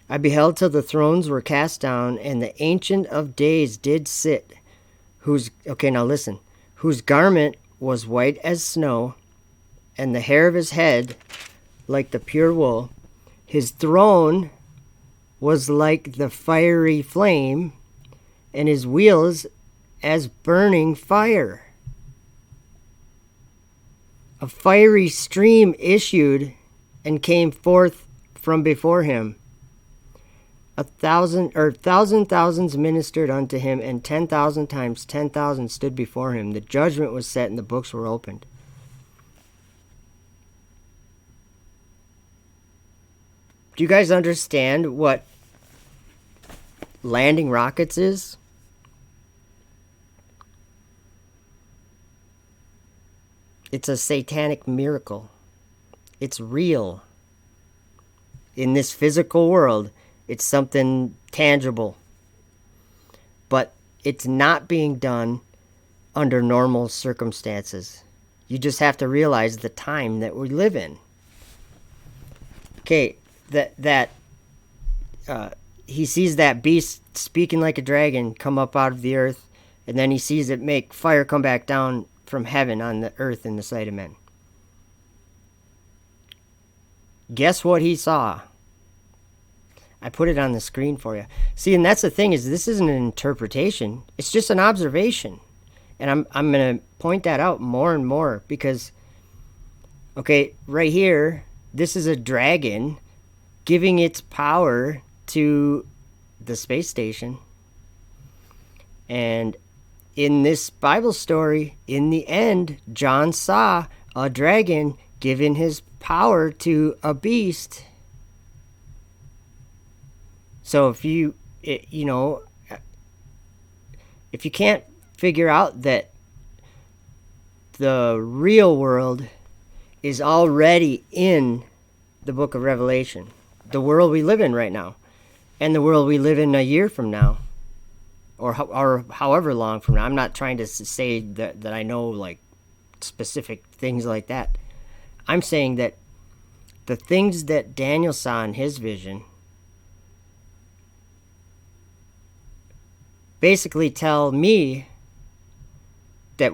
Speaker 1: I beheld till the thrones were cast down, and the Ancient of Days did sit, okay, now listen, whose garment was white as snow, and the hair of his head like the pure wool. His throne was like the fiery flame, and his wheels as burning fire. A fiery stream issued and came forth from before him. Thousands ministered unto him, and 10,000 times 10,000 stood before him. The judgment was set, and the books were opened. Do you guys understand what landing rockets is? It's a satanic miracle. It's real. In this physical world, it's something tangible. But it's not being done under normal circumstances. You just have to realize the time that we live in. Okay, he sees that beast speaking like a dragon come up out of the earth, and then he sees it make fire come back down from heaven on the earth in the sight of men. Guess what he saw? I put it on the screen for you. See, and that's the thing, is this isn't an interpretation. It's just an observation. And I'm going to point that out more and more because, okay, right here, this is a dragon giving its power to the space station. And in this Bible story, in the end, John saw a dragon giving his power to a beast. So if you can't figure out that the real world is already in the book of Revelation, the world we live in right now, and the world we live in a year from now, or however long from now. I'm not trying to say that I know like specific things like that. I'm saying that the things that Daniel saw in his vision basically tell me that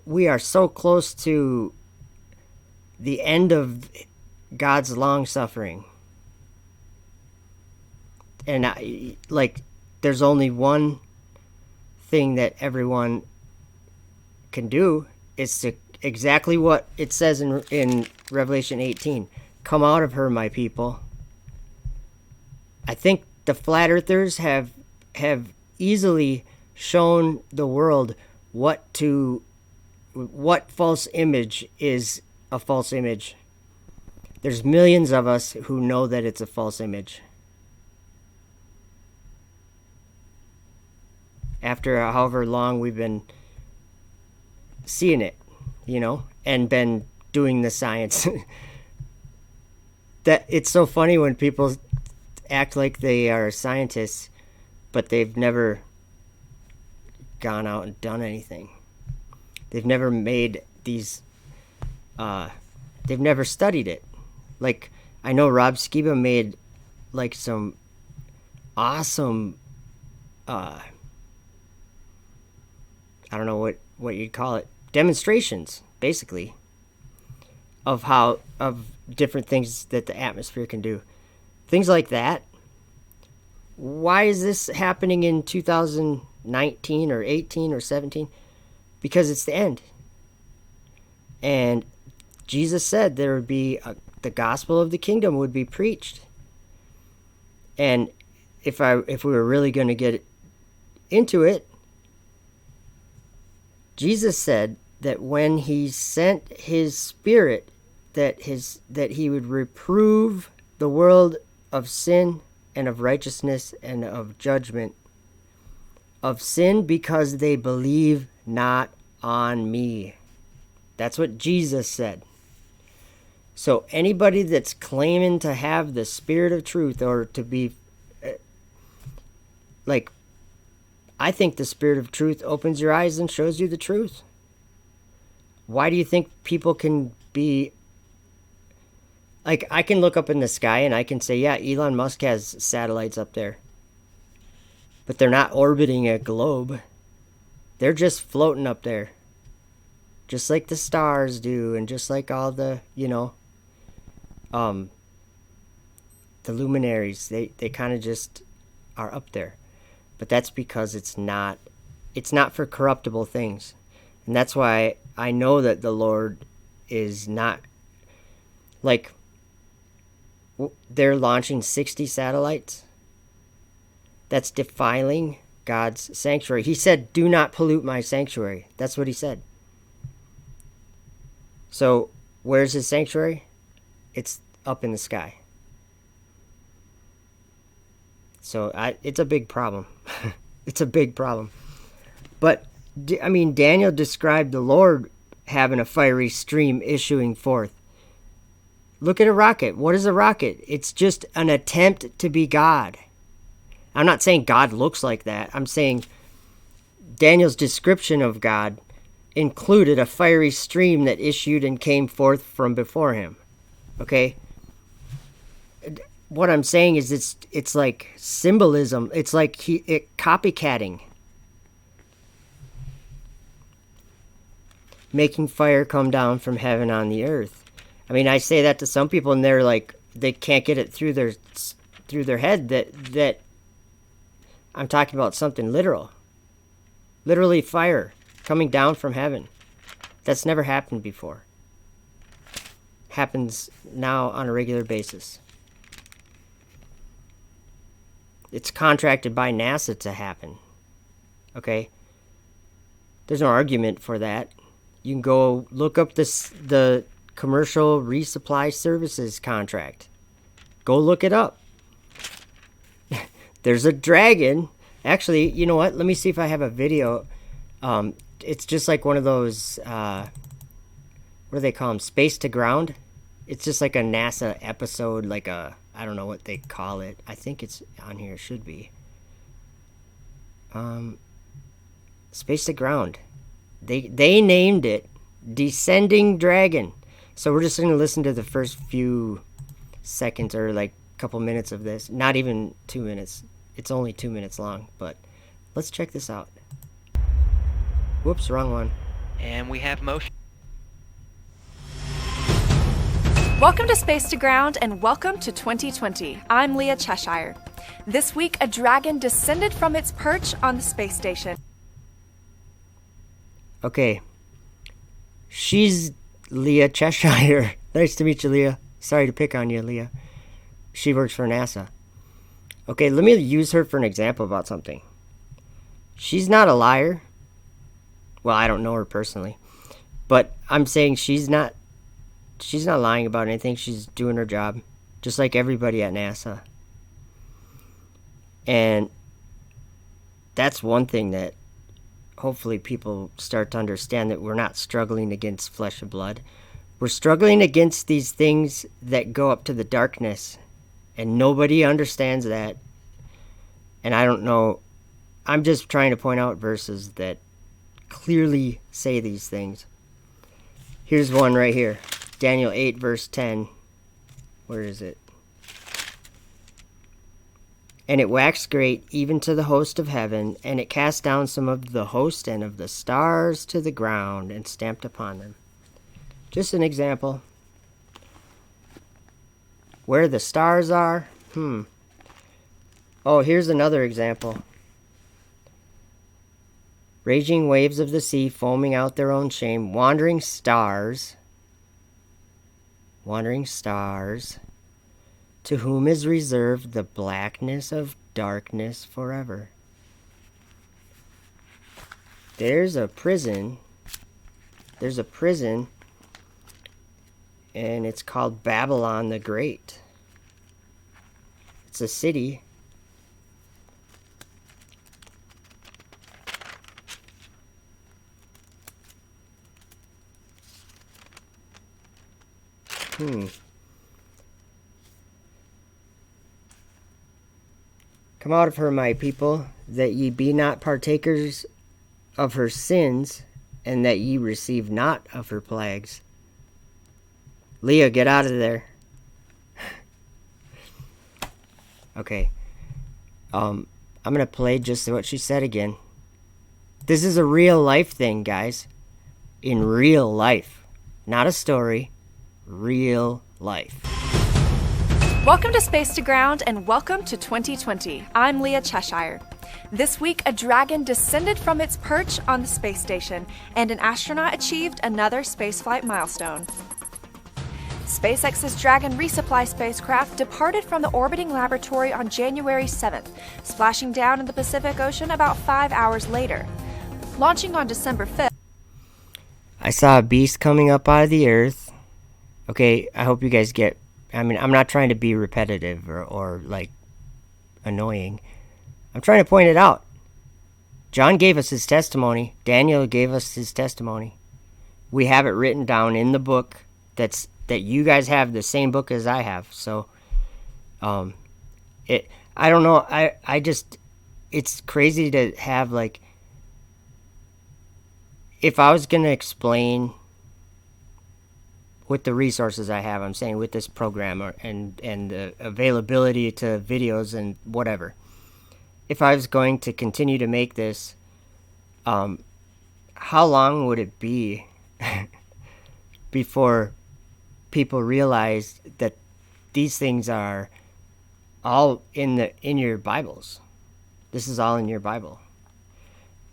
Speaker 1: we are so close to the end of God's long suffering. And there's only one thing that everyone can do. Is to exactly what it says in Revelation 18. Come out of her, my people. I think the flat earthers have easily shown the world what false image is a false image. There's millions of us who know that it's a false image. After however long we've been seeing it, and been doing the science. That it's so funny when people act like they are scientists, but they've never gone out and done anything. They've never made these, they've never studied it. Like, I know Rob Skiba made like some awesome, I don't know what you'd call it, demonstrations, basically, of different things that the atmosphere can do. Things like that. Why is this happening in 2019 or 18 or 17? Because it's the end. And Jesus said there would be the gospel of the kingdom would be preached. And if we were really going to get into it, Jesus said that when he sent his spirit, that he would reprove the world of sin and of righteousness and of judgment. Of sin because they believe not on me. That's what Jesus said. So anybody that's claiming to have the spirit of truth or to be like, I think the spirit of truth opens your eyes and shows you the truth. Why do you think people can be like, I can look up in the sky and I can say, yeah, Elon Musk has satellites up there, but they're not orbiting a globe. They're just floating up there, just like the stars do, and just like all the, the luminaries. They kind of just are up there. But that's because it's not for corruptible things. And that's why I know that the Lord is not, like, they're launching 60 satellites. That's defiling God's sanctuary. He said, do not pollute my sanctuary. That's what he said. So where's his sanctuary? It's up in the sky. So it's a big problem. It's a big problem. But, I mean, Daniel described the Lord having a fiery stream issuing forth. Look at a rocket. What is a rocket? It's just an attempt to be God. I'm not saying God looks like that. I'm saying Daniel's description of God included a fiery stream that issued and came forth from before him. Okay? What I'm saying is it's like symbolism. It's like copycatting. Making fire come down from heaven on the earth. I mean, I say that to some people and they're like, they can't get it through their head that I'm talking about something literal. Literally fire coming down from heaven. That's never happened before. Happens now on a regular basis. It's contracted by NASA to happen. Okay? There's no argument for that. You can go look up the commercial resupply services contract. Go look it up. There's a dragon. Actually, you know what? Let me see if I have a video. It's just like one of those, what do they call them? Space to ground. It's just like a NASA episode, like I don't know what they call it. I think it's on here. It should be. Space to ground. They named it Descending Dragon. So we're just going to listen to the first few seconds or like a couple minutes of this. Not even 2 minutes. It's only 2 minutes long, but let's check this out. Whoops, wrong one.
Speaker 2: And we have motion.
Speaker 12: Welcome to Space to Ground and welcome to 2020. I'm Leah Cheshire. This week, a dragon descended from its perch on the space station.
Speaker 1: Okay. She's Leah Cheshire. Nice to meet you, Leah. Sorry to pick on you, Leah. She works for NASA. Okay, let me use her for an example about something. She's not a liar. Well, I don't know her personally. But I'm saying she's not lying about anything. She's doing her job, just like everybody at NASA. And that's one thing that hopefully people start to understand, that we're not struggling against flesh and blood. We're struggling against these things that go up to the darkness, and nobody understands that. And I don't know. I'm just trying to point out verses that clearly say these things. Here's one right here. Daniel 8, verse 10. Where is it? And it waxed great even to the host of heaven, and it cast down some of the host and of the stars to the ground, and stamped upon them. Just an example. Where the stars are? Oh, here's another example. Raging waves of the sea, foaming out their own shame, wandering stars, to whom is reserved the blackness of darkness forever. There's a prison, and it's called Babylon the Great. It's a city. Come out of her, my people, that ye be not partakers of her sins, and that ye receive not of her plagues. Leah, get out of there. Okay. I'm going to play just what she said again. This is a real life thing, guys. In real life. Not a story. Real life.
Speaker 12: Welcome to Space to Ground and welcome to 2020. I'm Leah Cheshire. This week, a dragon descended from its perch on the space station, and an astronaut achieved another spaceflight milestone. SpaceX's Dragon resupply spacecraft departed from the orbiting laboratory on January 7th, splashing down in the Pacific Ocean about 5 hours later. Launching on December 5th,
Speaker 1: I saw a beast coming up out of the earth. Okay, I hope you guys get... I mean, I'm not trying to be repetitive or like, annoying. I'm trying to point it out. John gave us his testimony. Daniel gave us his testimony. We have it written down in the book that you guys have the same book as I have. So, I don't know. I just, it's crazy to have, like, if I was going to explain with the resources I have, I'm saying with this program and the availability to videos and whatever, if I was going to continue to make this, how long would it be before people realize that these things are all in your Bibles? This is all in your Bible.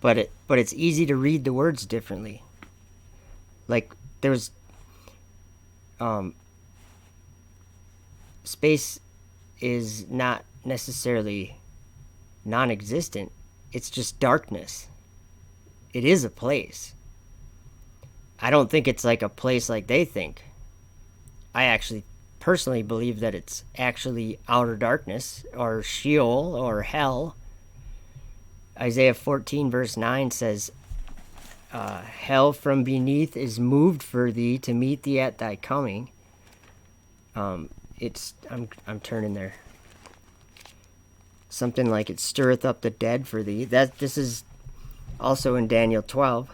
Speaker 1: But it's easy to read the words differently. Like, there's space is not necessarily non-existent. It's just darkness. It is a place. I don't think it's like a place like they think. I actually personally believe that it's actually outer darkness or Sheol or hell. Isaiah 14 verse 9 says, hell from beneath is moved for thee to meet thee at thy coming. I'm turning there. Something like it stirreth up the dead for thee. This is also in Daniel 12.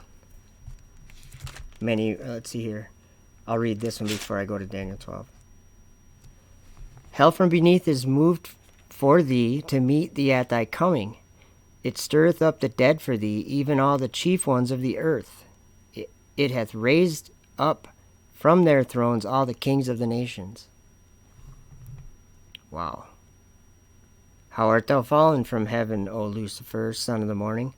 Speaker 1: Let's see here. I'll read this one before I go to Daniel 12. Hell from beneath is moved for thee to meet thee at thy coming. It stirreth up the dead for thee, even all the chief ones of the earth. It hath raised up from their thrones all the kings of the nations. Wow. How art thou fallen from heaven, O Lucifer, son of the morning?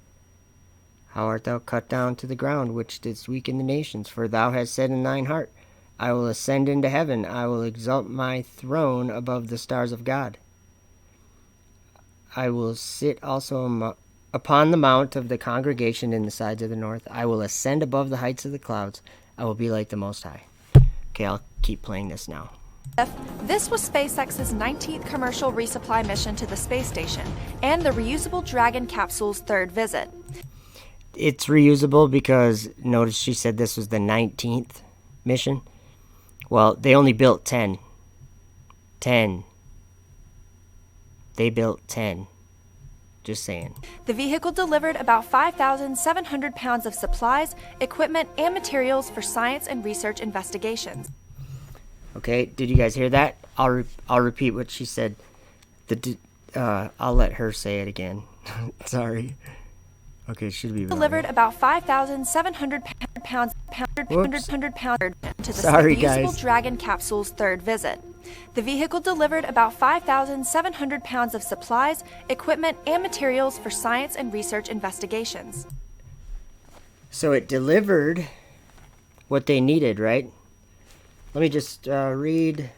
Speaker 1: How art thou cut down to the ground, which didst weaken the nations? For thou hast said in thine heart, I will ascend into heaven, I will exalt my throne above the stars of God. I will sit also upon the mount of the congregation in the sides of the north. I will ascend above the heights of the clouds. I will be like the Most High. Okay, I'll keep playing this now.
Speaker 12: this was SpaceX's 19th commercial resupply mission to the space station and the reusable Dragon capsule's third visit.
Speaker 1: It's reusable because, notice she said this was the 19th mission. Well, they only built 10. 10. They built 10. Just saying.
Speaker 12: The vehicle delivered about 5,700 pounds of supplies, equipment, and materials for science and research investigations.
Speaker 1: Okay, did you guys hear that? I'll repeat what she said. I'll let her say it again. Sorry. Okay, should be
Speaker 12: delivered about 5,700 pounds to the reusable Dragon capsule's third visit. The vehicle delivered about 5,700 pounds of supplies, equipment, and materials for science and research investigations.
Speaker 1: So it delivered what they needed, right? Let me just read.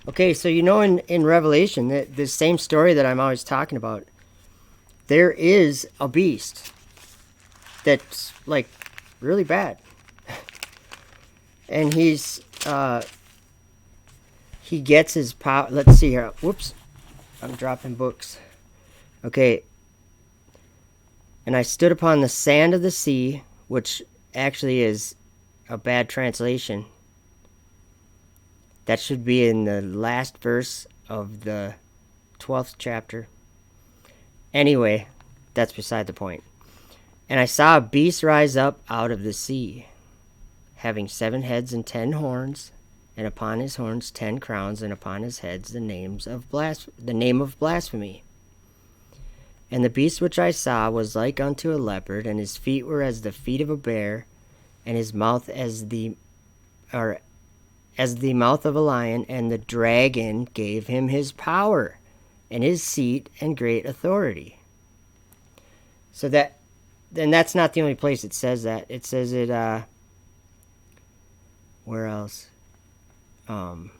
Speaker 1: Okay, so you know in Revelation, the same story that I'm always talking about, there is a beast that's, like, really bad. And he gets his power. Let's see here. Whoops. I'm dropping books. Okay. And I stood upon the sand of the sea, which actually is a bad translation. That should be in the last verse of the 12th chapter. Anyway, that's beside the point. And I saw a beast rise up out of the sea, having 7 heads and 10 horns, and upon his horns 10 crowns, and upon his heads the name of blasphemy. And the beast which I saw was like unto a leopard, and his feet were as the feet of a bear, and his mouth as the mouth of a lion. And the dragon gave him his power, and his seat, and great authority. So that's not the only place it says that. It says it, where else? I'm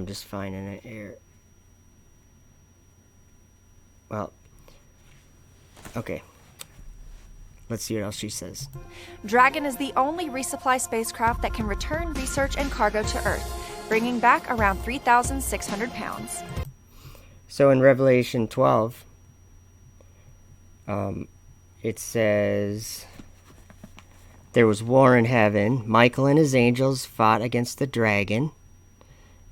Speaker 1: just finding it here. Well, okay. Let's see what else she says.
Speaker 12: Dragon is the only resupply spacecraft that can return research and cargo to Earth, bringing back around 3,600 pounds.
Speaker 1: So in Revelation 12, it says, there was war in heaven. Michael and his angels fought against the dragon,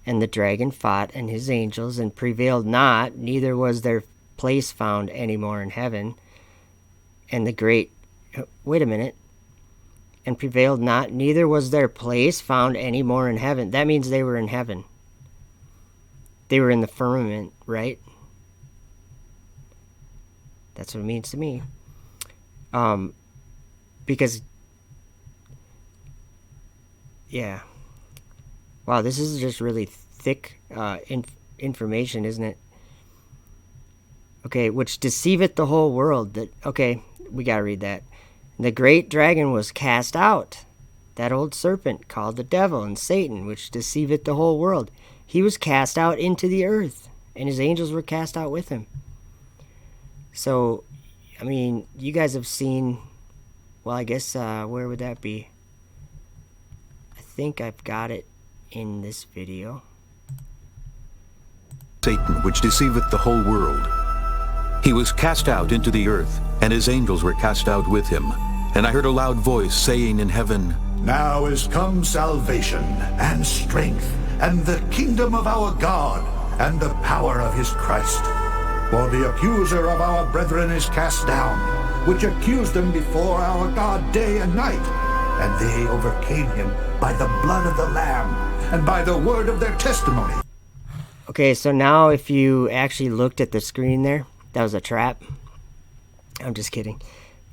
Speaker 1: and the dragon fought and his angels, and prevailed not, neither was their place found any more in heaven. And the great, wait a minute, and prevailed not, neither was their place found any more in heaven. That means they were in heaven. They were in the firmament, right? That's what it means to me. Because, yeah. Wow, this is just really thick information, isn't it? Okay, which deceiveth the whole world. Okay, we gotta read that. The great dragon was cast out, that old serpent called the devil and Satan, which deceiveth the whole world. He was cast out into the earth, and his angels were cast out with him. So, I mean, you guys have seen, well, I guess, where would that be? I think I've got it in this video.
Speaker 3: Satan, which deceiveth the whole world. He was cast out into the earth, and his angels were cast out with him. And I heard a loud voice saying in heaven,
Speaker 4: Now is come salvation, and strength, and the kingdom of our God, and the power of his Christ. For the accuser of our brethren is cast down, which accused them before our God day and night. And they overcame him by the blood of the Lamb, and by the word of their testimony.
Speaker 1: Okay, so now if you actually looked at the screen there, that was a trap. I'm just kidding.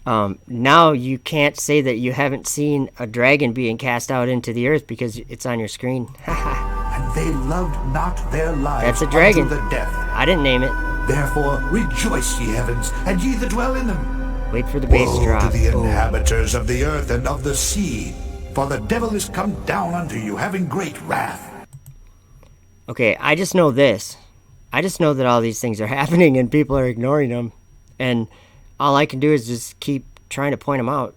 Speaker 1: Now you can't say that you haven't seen a dragon being cast out into the earth because it's on your screen.
Speaker 4: And they loved not their lives.
Speaker 1: That's a dragon.
Speaker 4: Unto the death.
Speaker 1: I didn't name it.
Speaker 4: Therefore rejoice, ye heavens, and ye that dwell in them.
Speaker 1: Wait for the bass
Speaker 4: Woe
Speaker 1: drop.
Speaker 4: to the inhabitants of the earth and of the sea, for the devil is come down unto you, having great wrath.
Speaker 1: Okay, I just know this. I just know that all these things are happening and people are ignoring them. And all I can do is just keep trying to point them out.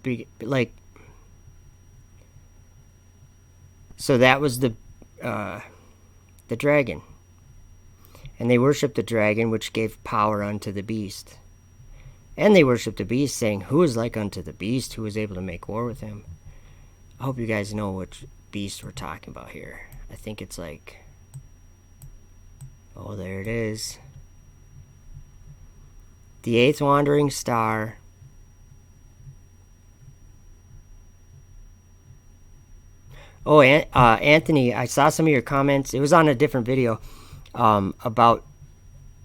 Speaker 1: So that was the dragon. And they worshiped the dragon, which gave power unto the beast. And they worshiped the beast, saying, Who is like unto the beast, who is able to make war with him? I hope you guys know which beast we're talking about here. I think it's like... Oh, there it is. The 8th wandering star. Oh, Anthony, I saw some of your comments. It was on a different video about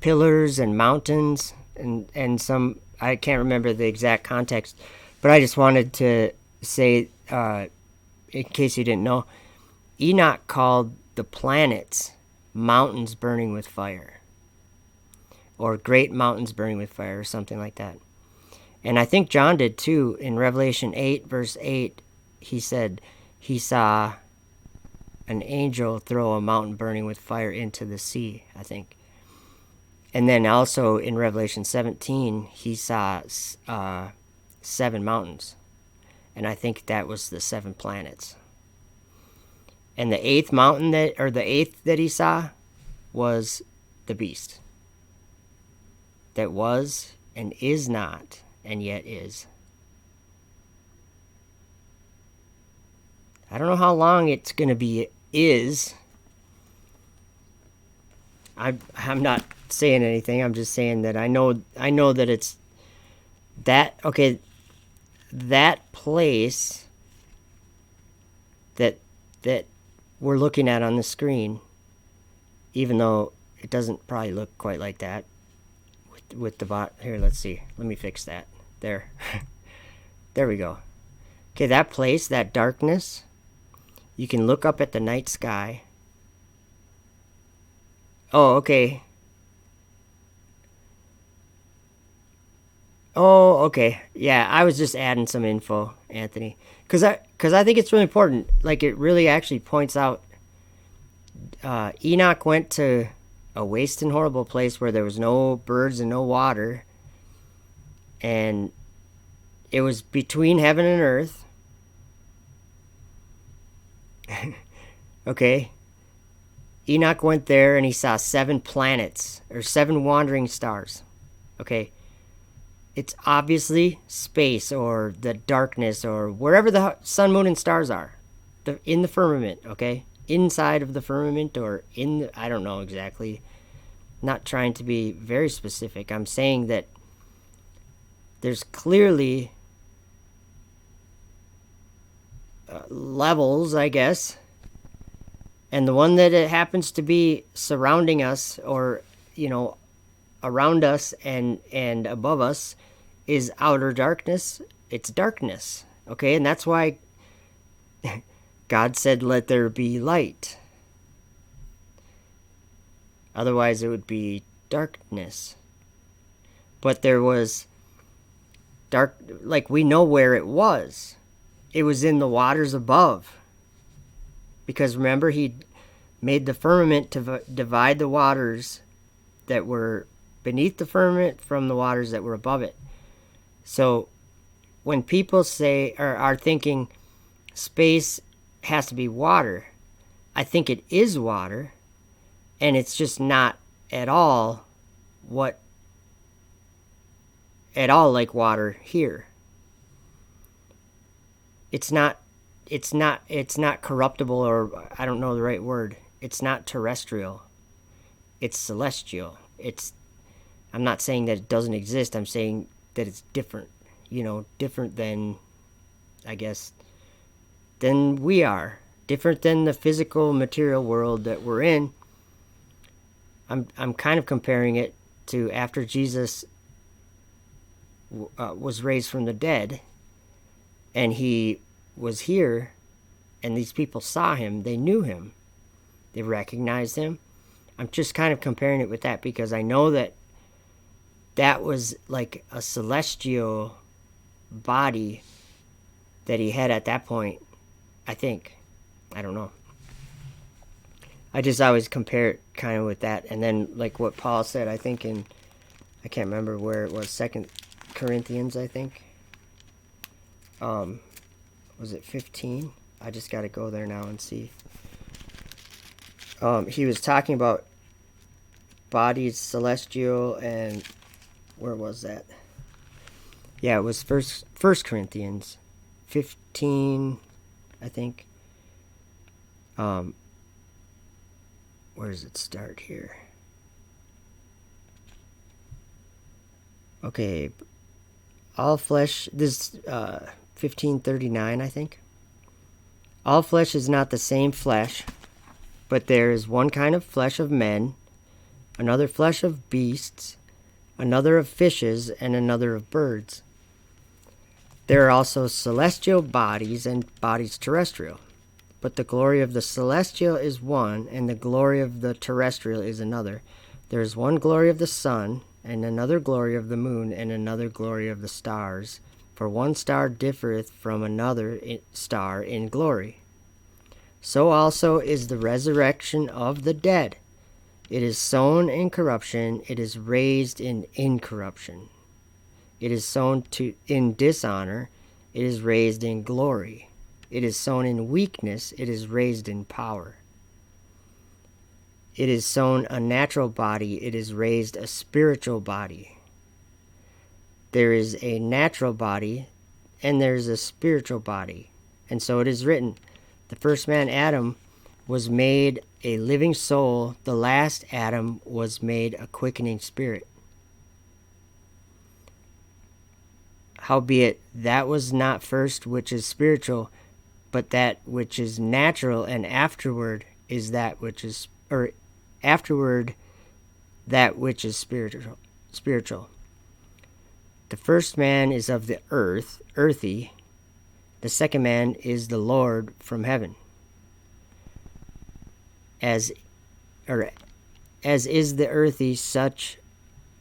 Speaker 1: pillars and mountains and some, I can't remember the exact context, but I just wanted to say, in case you didn't know, Enoch called the planets mountains burning with fire, or great mountains burning with fire, or something like that. And I think John did too. In Revelation 8 verse 8, he said he saw an angel throw a mountain burning with fire into the sea, I think. And then also in Revelation 17, he saw 7 mountains, and I think that was the 7 planets. And the 8th mountain the 8th that he saw was the beast. That was and is not and yet is. I don't know how long it's going to be is. I'm not saying anything. I'm just saying that I know that it's that, okay, that place that we're looking at on the screen, even though it doesn't probably look quite like that with the bot. Here, let's see. Let me fix that. There. There we go. Okay, that place, that darkness, you can look up at the night sky. Oh, okay. Oh, okay. Yeah, I was just adding some info, Anthony, because I think it's really important. Like, it really actually points out Enoch went to a waste and horrible place where there was no birds and no water, and it was between heaven and earth. Okay. Enoch went there and he saw 7 planets, or 7 wandering stars. Okay. It's obviously space or the darkness or wherever the sun, moon, and stars are. In the firmament, okay? Inside of the firmament or in the, I don't know exactly. Not trying to be very specific. I'm saying that there's clearly levels, I guess. And the one that it happens to be surrounding us or, around us and above us is outer darkness. It's darkness, okay? And that's why God said, let there be light. Otherwise it would be darkness. But there was dark, like we know where it was. It was in the waters above. Because remember, he made the firmament to divide the waters that were beneath the firmament from the waters that were above it. So when people say or are thinking space has to be water, I think it is water, and it's just not at all like water here. It's not corruptible, or I don't know the right word. It's not terrestrial. It's celestial. I'm not saying that it doesn't exist. I'm saying that it's different, different than, I guess, than we are. Different than the physical material world that we're in. I'm kind of comparing it to after Jesus was raised from the dead, and he was here, and these people saw him. They knew him. They recognized him. I'm just kind of comparing it with that because I know that was like a celestial body that he had at that point, I think. I don't know. I just always compare it kind of with that. And then like what Paul said, I think I can't remember where it was, 2 Corinthians, I think. Was it 15? I just got to go there now and see. He was talking about bodies celestial, and where was that? Yeah, it was First Corinthians 15, I think. Where does it start here? Okay, all flesh, this 15:39, I think. All flesh is not the same flesh, but there is one kind of flesh of men, another flesh of beasts, another of fishes, and another of birds. There are also celestial bodies and bodies terrestrial, but the glory of the celestial is one, and the glory of the terrestrial is another. There is one glory of the sun, and another glory of the moon, and another glory of the stars. For one star differeth from another star in glory. So also is the resurrection of the dead. It is sown in corruption, it is raised in incorruption. It is sown in dishonor, it is raised in glory. It is sown in weakness, it is raised in power. It is sown a natural body, it is raised a spiritual body. There is a natural body, and there is a spiritual body. And so it is written, the first man, Adam, was made a living soul, the last Adam was made a quickening spirit. Howbeit, that was not first which is spiritual, but that which is natural, and afterward is that which is, or afterward that which is spiritual. The first man is of the earth, earthy. The second man is the Lord from heaven. As is the earthy, such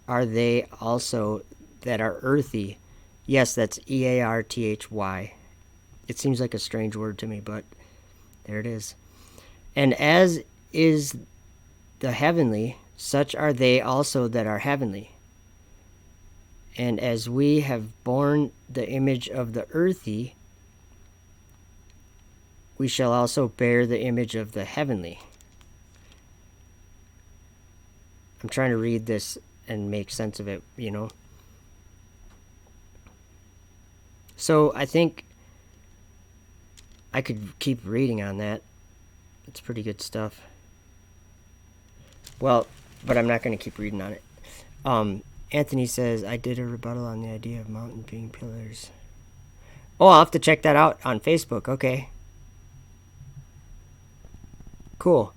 Speaker 1: are they also that are earthy. Yes, that's Earthy. It seems like a strange word to me, but there it is. And as is the heavenly, such are they also that are heavenly. And as we have borne the image of the earthy, we shall also bear the image of the heavenly. I'm trying to read this and make sense of it, you know. So I think I could keep reading on that. It's pretty good stuff. Well, but I'm not going to keep reading on it. Anthony says, I did a rebuttal on the idea of mountain being pillars. Oh, I'll have to check that out on Facebook. Okay. Cool.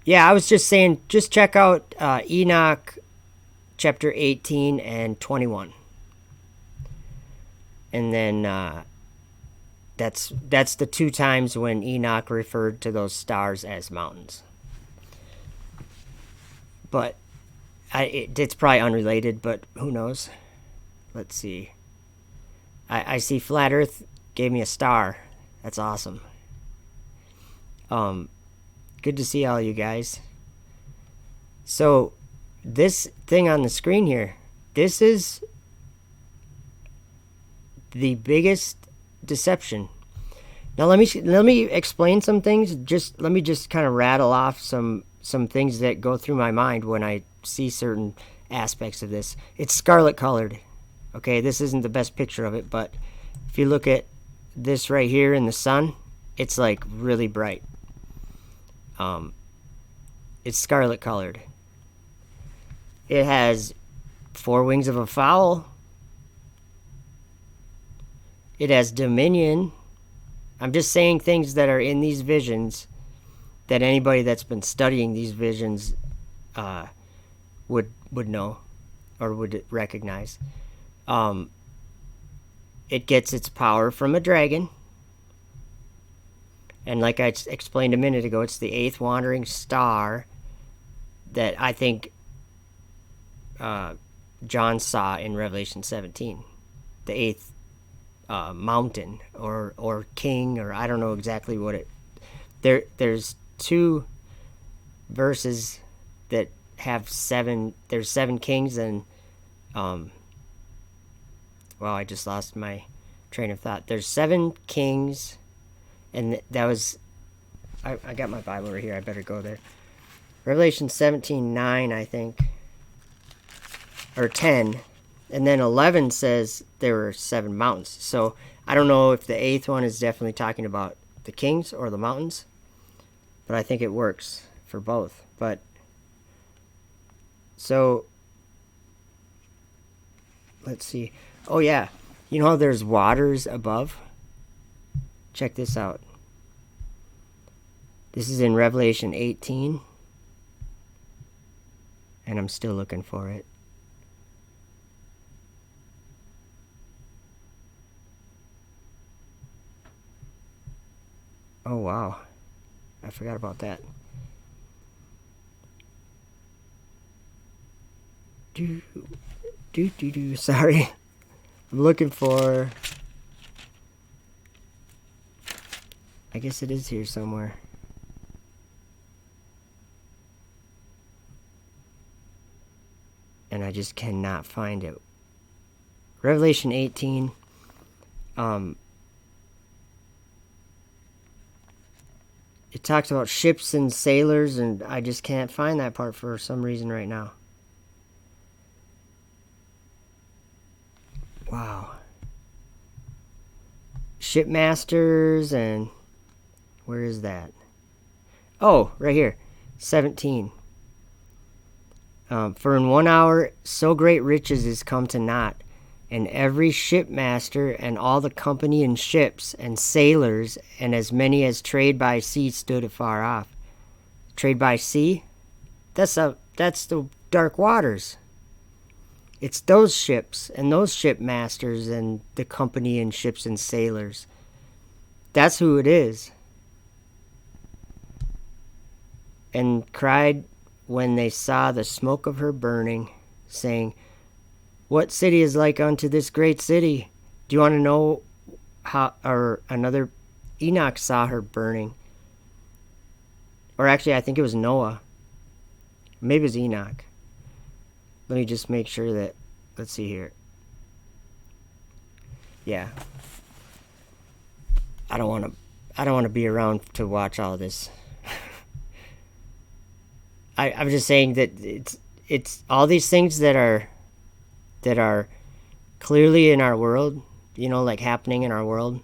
Speaker 1: Yeah, I was just saying, just check out Enoch chapter 18 and 21. And then that's the two times when Enoch referred to those stars as mountains. But it's probably unrelated, but who knows? Let's see. I see Flat Earth gave me a star. That's awesome. Good to see all you guys. So this thing on the screen here, this is the biggest deception. Now let me explain some things. Let me kind of rattle off some things that go through my mind when I see certain aspects of this. It's scarlet colored. Okay, this isn't the best picture of it, but if you look at this right here in the sun, it's like really bright. It's scarlet colored. It has 4 wings of a fowl. It has dominion. I'm just saying things that are in these visions that anybody that's been studying these visions would know or would recognize. It gets its power from a dragon. And like I explained a minute ago, it's the 8th wandering star that I think John saw in Revelation 17. The 8th mountain or king, or I don't know exactly what it... There's 2 verses that have 7... There's 7 kings and... Well, I just lost my train of thought. There's 7 kings... And that was, I got my Bible right here. I better go there. Revelation 17:9, I think, or 10, and then 11 says there were 7 mountains. So I don't know if the 8th one is definitely talking about the kings or the mountains, but I think it works for both. But so let's see. Oh yeah, you know how there's waters above? Check this out. This is in Revelation 18. And I'm still looking for it. Oh, wow. I forgot about that. Sorry. I'm looking for... I guess it is here somewhere. And I just cannot find it. Revelation 18. It talks about ships and sailors, and I just can't find that part for some reason right now. Wow. Shipmasters and... Where is that? Oh, right here, 17. For in 1 hour so great riches is come to naught, and every shipmaster and all the company in ships and sailors and as many as trade by sea stood afar off. Trade by sea? That's the dark waters. It's those ships and those shipmasters and the company in ships and sailors. That's who it is. And cried when they saw the smoke of her burning, saying, what city is like unto this great city? Do you want to know how? Or another, Enoch saw her burning. Or actually, I think it was Noah. Maybe it was Enoch. Let me just make sure that, let's see here. Yeah. I don't want to be around to watch all this. I'm just saying that it's all these things that are clearly in our world, like happening in our world.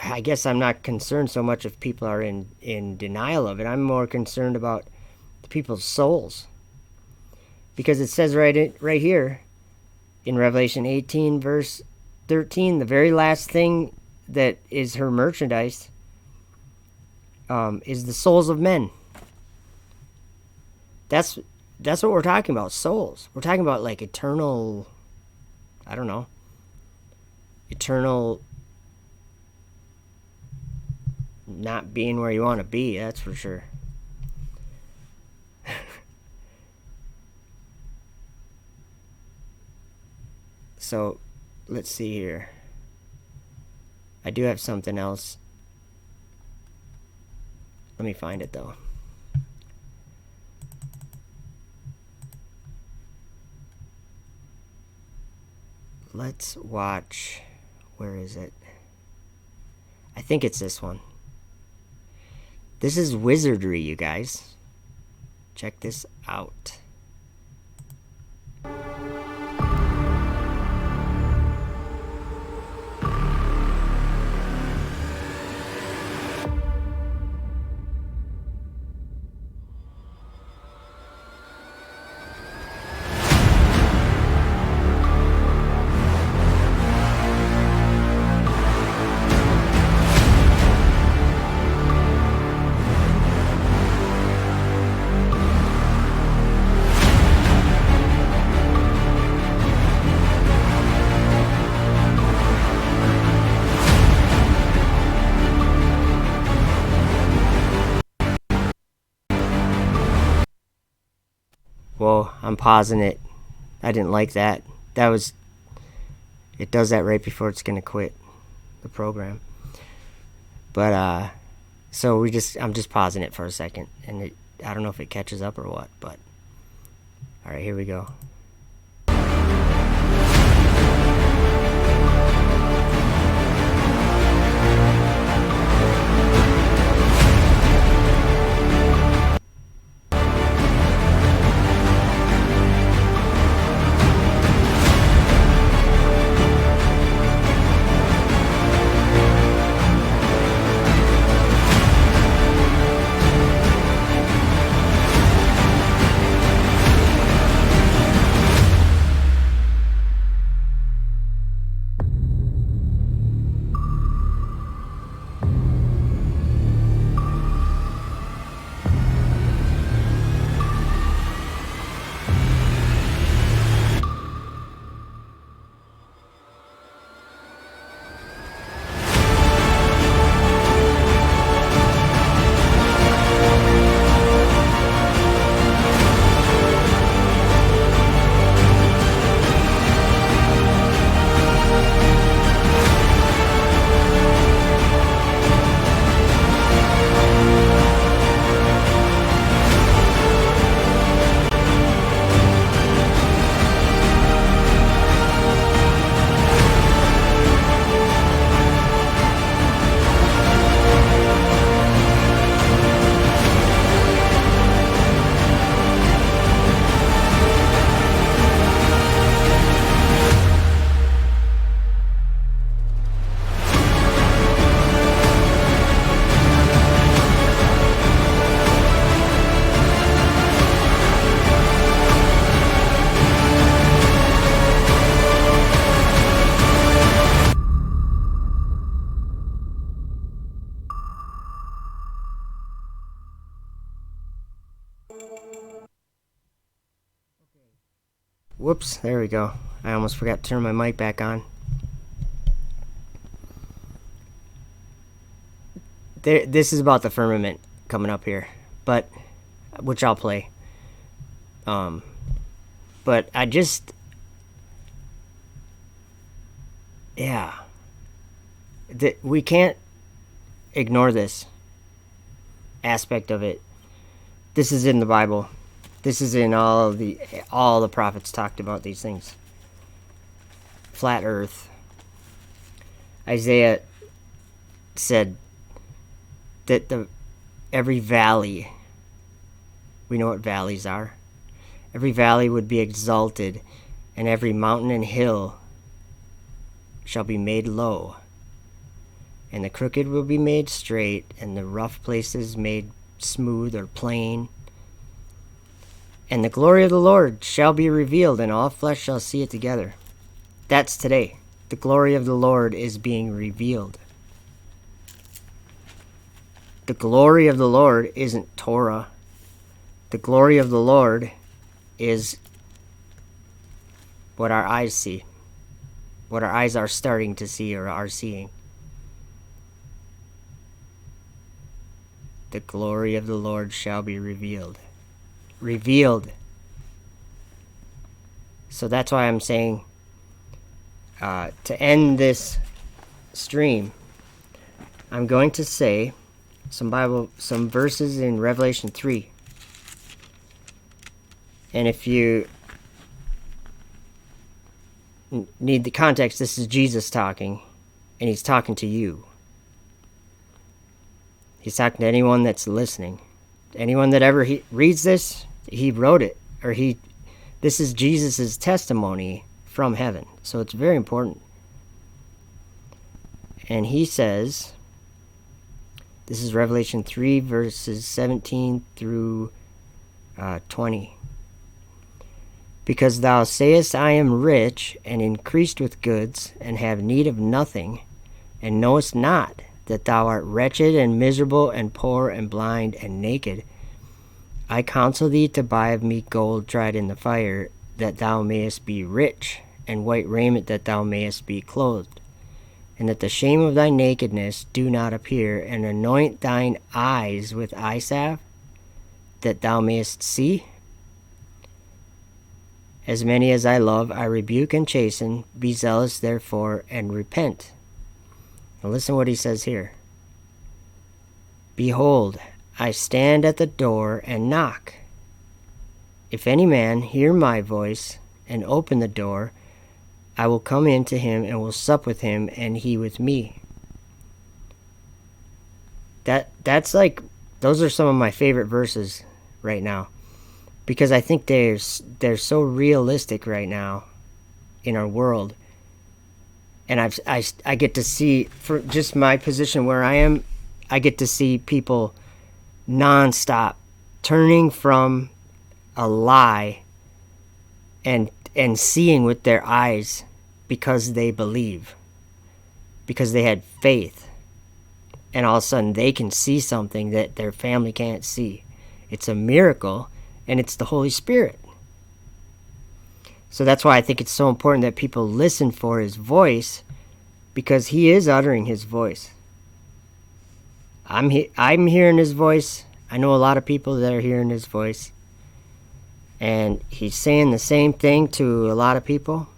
Speaker 1: I guess I'm not concerned so much if people are in denial of it. I'm more concerned about the people's souls. Because it says right here in Revelation 18 verse 13, the very last thing that is her merchandise is the souls of men. That's what we're talking about, souls. We're talking about like eternal, I don't know, eternal not being where you want to be, that's for sure. So, let's see here. I do have something else. Let me find it though. Let's watch. Where is it? I think it's this one. This is wizardry, you guys. Check this out. Whoa, I'm pausing it. I didn't like that. It does that right before it's gonna quit the program. But so I'm just pausing it for a second, and I don't know if it catches up or what, but all right, here we go. Whoops, there we go. I almost forgot to turn my mic back on. This is about the firmament coming up here, but which I'll play. But I just, yeah, we can't ignore this aspect of it. This is in the Bible. This is in all the prophets talked about these things. Flat Earth. Isaiah said that every valley, we know what valleys are, every valley would be exalted, and every mountain and hill shall be made low, and the crooked will be made straight, and the rough places made smooth or plain. And the glory of the Lord shall be revealed, and all flesh shall see it together. That's today. The glory of the Lord is being revealed. The glory of the Lord isn't Torah. The glory of the Lord is what our eyes see, what our eyes are starting to see or are seeing. The glory of the Lord shall be revealed. Revealed. So that's why I'm saying, to end this stream, I'm going to say some verses in Revelation 3. And if you need the context, this is Jesus talking, and he's talking to you. He's talking to anyone that's listening. Anyone that ever reads this, he wrote it, or this is Jesus' testimony from heaven. So it's very important. And he says, this is Revelation 3, verses 17 through 20. Because thou sayest, I am rich, and increased with goods, and have need of nothing, and knowest not that thou art wretched, and miserable, and poor, and blind, and naked. I counsel thee to buy of me gold tried in the fire, that thou mayest be rich, and white raiment that thou mayest be clothed, and that the shame of thy nakedness do not appear, and anoint thine eyes with eye salve, that thou mayest see. As many as I love, I rebuke and chasten. Be zealous, therefore, and repent. Now listen what he says here. Behold, I stand at the door and knock. If any man hear my voice and open the door, I will come in to him and will sup with him, and he with me. That's like, those are some of my favorite verses right now, because I think they're so realistic right now in our world. And I get to see, for just my position where I am, I get to see people nonstop turning from a lie and seeing with their eyes, because they believe, because they had faith, and all of a sudden they can see something that their family can't see. It's a miracle, and it's the Holy Spirit. So that's why I think it's so important that people listen for his voice, because he is uttering his voice. I'm hearing his voice. I know a lot of people that are hearing his voice. And he's saying the same thing to a lot of people.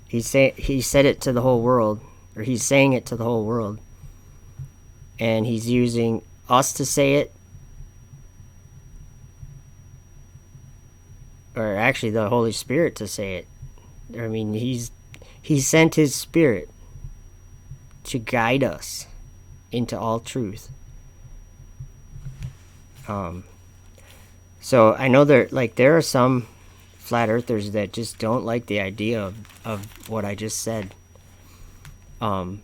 Speaker 1: He said it to the whole world, or he's saying it to the whole world. And he's using us to say it, or actually the Holy Spirit to say it. I mean, he sent his Spirit to guide us into all truth. So I know there are some flat earthers that just don't like the idea of what I just said. Lori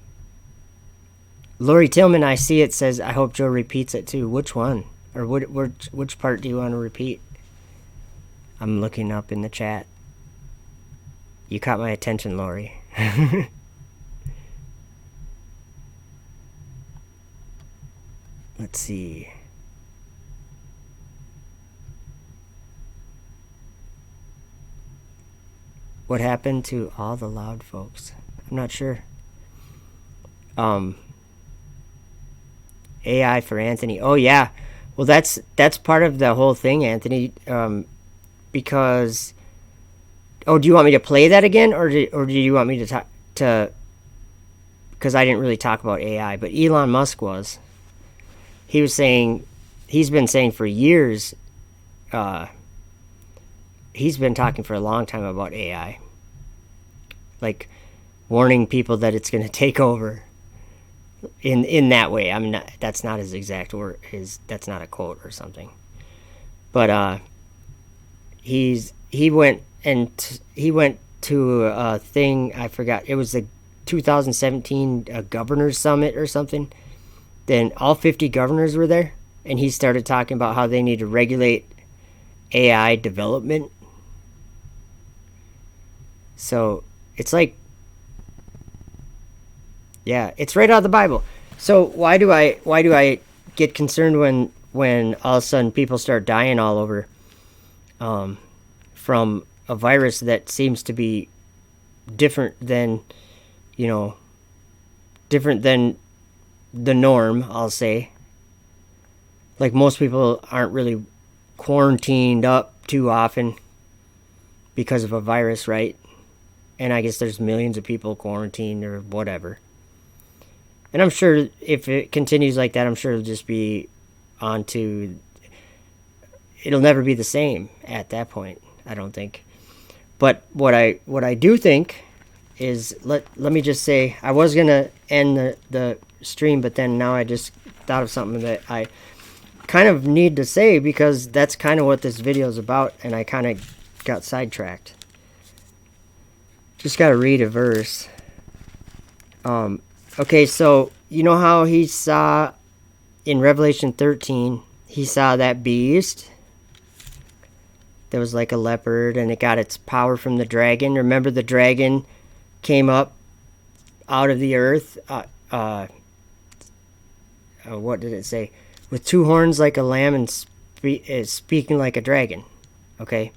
Speaker 1: Tillman, I see it, says, I hope Joe repeats it too. Which one? Or which part do you want to repeat? I'm looking up in the chat. You caught my attention, Lori. Let's see. What happened to all the loud folks? I'm not sure. AI for Anthony. Oh yeah. Well, that's part of the whole thing, Anthony. Because do you want me to play that again, or do you want me to talk to? Because I didn't really talk about AI, but Elon Musk was. He was saying, he's been saying for years. He's been talking for a long time about AI, like warning people that it's going to take over. In that way, I mean, that's not his exact word. That's not a quote or something. But he went to a thing, I forgot. It was the 2017 Governors Summit or something. Then all 50 governors were there, and he started talking about how they need to regulate AI development. So it's like, yeah, it's right out of the Bible. So why do I get concerned when all of a sudden people start dying all over from a virus that seems to be different than the norm, I'll say. Like, most people aren't really quarantined up too often because of a virus, right? And I guess there's millions of people quarantined or whatever. And I'm sure if it continues like that, I'm sure it'll just be it'll never be the same at that point, I don't think. But what I do think is, let me just say, I was going to end the stream, but then now I just thought of something that I kind of need to say, because that's kind of what this video is about, and I kind of got sidetracked. Just got to read a verse. Okay, so you know how he saw in Revelation 13, he saw that beast that was like a leopard, and it got its power from the dragon. Remember, the dragon came up out of the earth. What did it say? With 2 horns like a lamb and speaking like a dragon. Okay.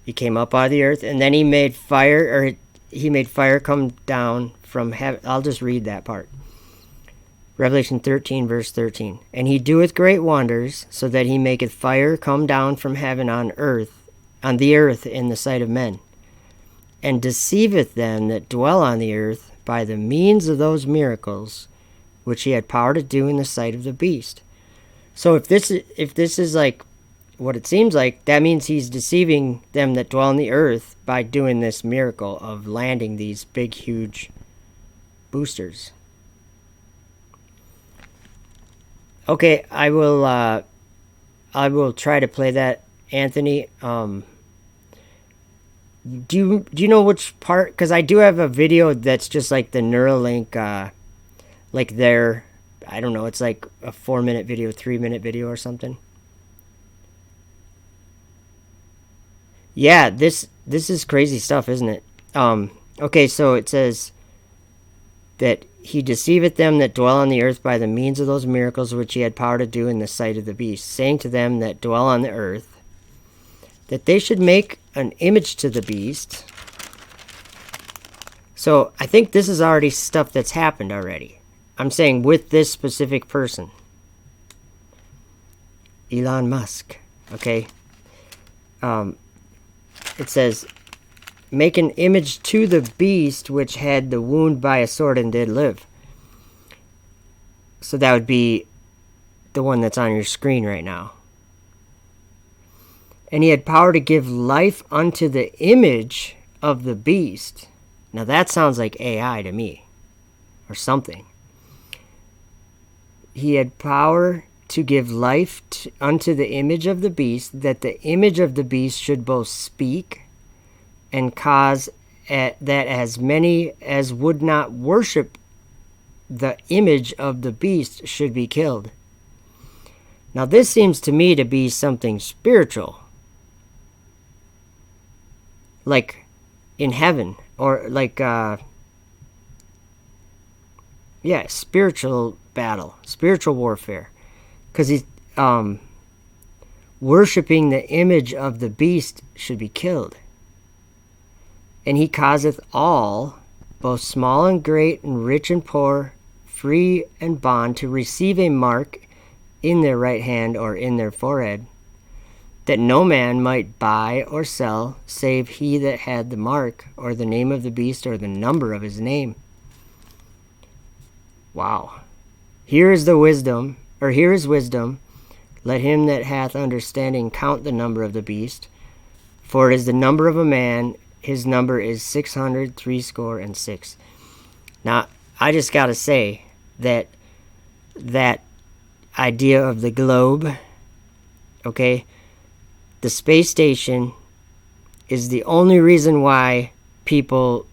Speaker 1: He came up out of the earth, and then he made fire come down from heaven. I'll just read that part. Revelation 13, verse 13. And he doeth great wonders, so that he maketh fire come down from heaven on the earth in the sight of men, and deceiveth them that dwell on the earth by the means of those miracles which he had power to do in the sight of the beast. So if this is like what it seems like, that means he's deceiving them that dwell on the earth by doing this miracle of landing these big, huge boosters. Okay, I will try to play that, Anthony. Do you know which part? Because I do have a video that's just like the Neuralink, like there. I don't know. It's like a 4-minute video, 3-minute video or something. Yeah, this is crazy stuff, isn't it? Okay, so it says that he deceiveth them that dwell on the earth by the means of those miracles which he had power to do in the sight of the beast, saying to them that dwell on the earth, that they should make an image to the beast. So I think this is already stuff that's happened already. I'm saying with this specific person, Elon Musk. Okay. It says, make an image to the beast which had the wound by a sword and did live. So that would be the one that's on your screen right now. And he had power to give life unto the image of the beast. Now that sounds like AI to me, or something. He had power to give life unto the image of the beast, that the image of the beast should both speak and cause that as many as would not worship the image of the beast should be killed. Now this seems to me to be something spiritual, like in heaven, or like spiritual battle, spiritual warfare, because he's worshiping the image of the beast should be killed. And he causeth all, both small and great, and rich and poor, free and bond, to receive a mark in their right hand or in their forehead, that no man might buy or sell, save he that had the mark, or the name of the beast, or the number of his name. Wow. Here is wisdom. Let him that hath understanding count the number of the beast, for it is the number of a man, his number is 666. Now, I just got to say that idea of the globe, okay, the space station is the only reason why people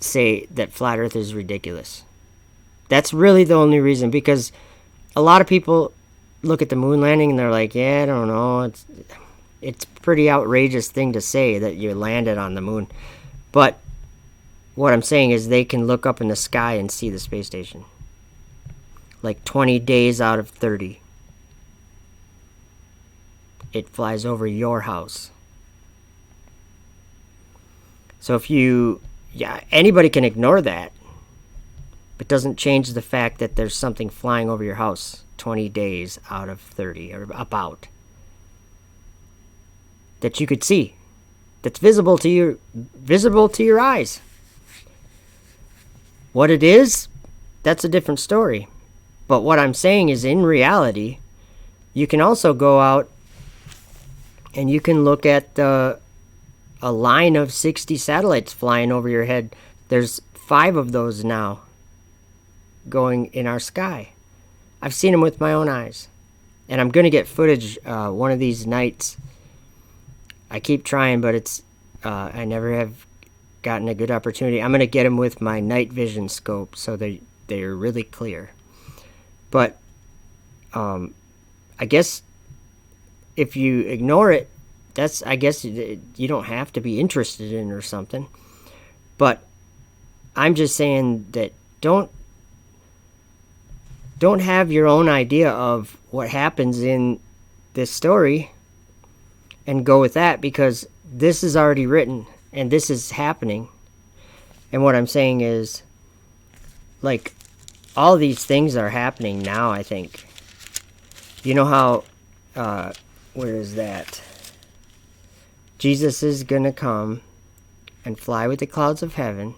Speaker 1: say that flat earth is ridiculous. That's really the only reason, because a lot of people look at the moon landing and they're like, yeah, I don't know, it's a pretty outrageous thing to say that you landed on the moon. But what I'm saying is they can look up in the sky and see the space station. Like 20 days out of 30. It flies over your house. So anybody can ignore that, but doesn't change the fact that there's something flying over your house 20 days out of 30, or about, that you could see, that's visible to your eyes. What it is, that's a different story. But what I'm saying is, in reality, you can also go out and you can look at a line of 60 satellites flying over your head. There's 5 of those now going in our sky. I've seen them with my own eyes. And I'm going to get footage one of these nights. I keep trying, but I never have gotten a good opportunity. I'm going to get them with my night vision scope so they're really clear. But I guess if you ignore it, I guess you don't have to be interested in it or something. But I'm just saying that don't have your own idea of what happens in this story and go with that, because this is already written and this is happening. And what I'm saying is, like, all these things are happening now, I think. You know how, where is that? Jesus is going to come and fly with the clouds of heaven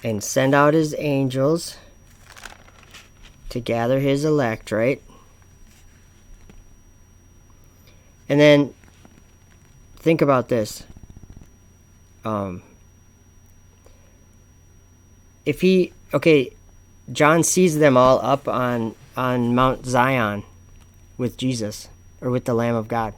Speaker 1: and send out his angels to gather his elect, right? And then think about this. John sees them all up on Mount Zion with Jesus, or with the Lamb of God.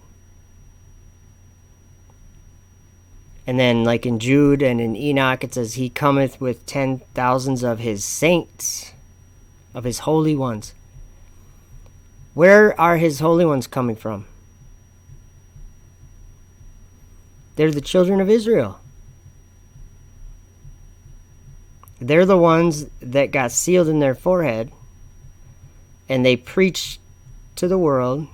Speaker 1: And then, like in Jude and in Enoch, it says, he cometh with 10,000s of his saints, of his holy ones. Where are his holy ones coming from? They're the children of Israel. They're the ones that got sealed in their forehead, and they preached to the world.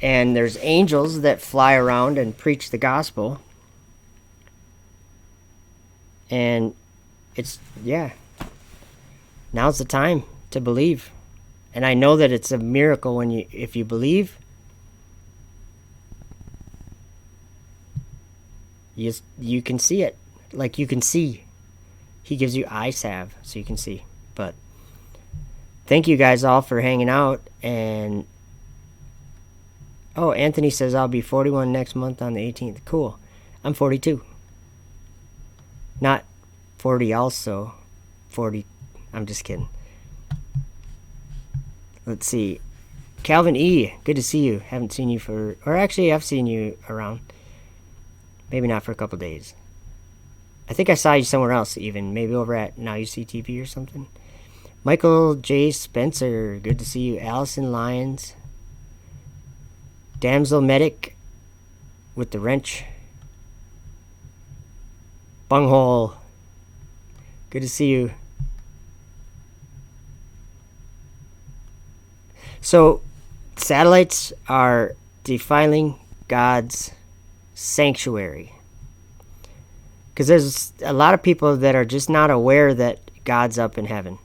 Speaker 1: And there's angels that fly around and preach the gospel. And now's the time to believe. And I know that it's a miracle if you believe. You can see it. Like, you can see. He gives you eye salve so you can see. But thank you guys all for hanging out. And Anthony says I'll be 41 next month on the 18th. Cool. I'm 42. Not 40 also. 40. I'm just kidding. Let's see. Calvin E. Good to see you. Haven't seen you I've seen you around. Maybe not for a couple days. I think I saw you somewhere else even. Maybe over at Now You See TV or something. Michael J. Spencer. Good to see you. Allison Lyons. Damsel Medic with the wrench. Bunghole. Good to see you. So, satellites are defiling God's sanctuary. Because there's a lot of people that are just not aware that God's up in heaven.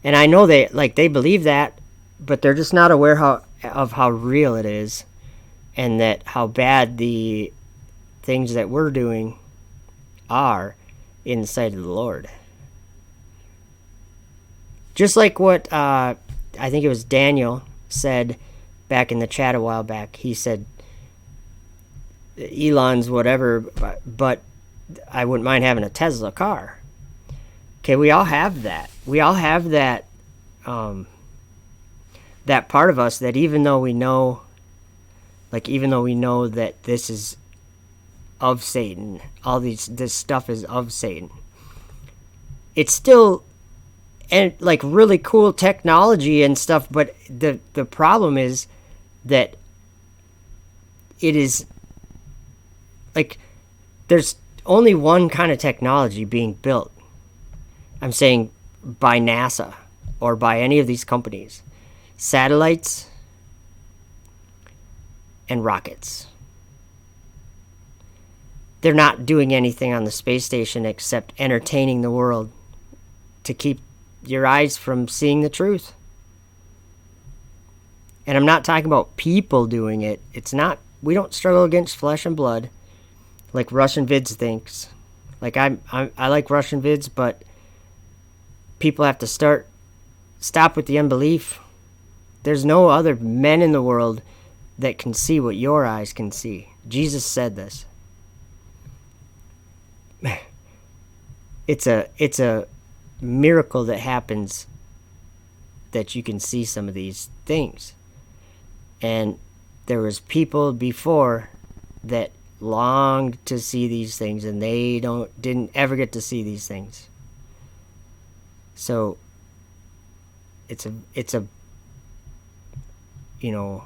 Speaker 1: And I know they believe that, but they're just not aware of how real it is, and that how bad the things that we're doing are in the sight of the Lord. Just like what I think it was Daniel said back in the chat a while back. He said, Elon's whatever, but I wouldn't mind having a Tesla car. Okay, we all have that. We all have that that part of us that even though we know that this is of Satan, this stuff is of Satan, it's still and like really cool technology and stuff, but the problem is that it is like there's only one kind of technology being built. I'm saying by NASA or by any of these companies. Satellites and rockets. They're not doing anything on the space station except entertaining the world to keep your eyes from seeing the truth. And I'm not talking about people doing it. It's not, we don't struggle against flesh and blood like Russian Vids thinks. Like I like Russian Vids, but people have to stop with the unbelief. There's no other men in the world that can see what your eyes can see. Jesus said this. It's a miracle that happens that you can see some of these things. And there was people before that longed to see these things, and they didn't ever get to see these things. So it's a you know,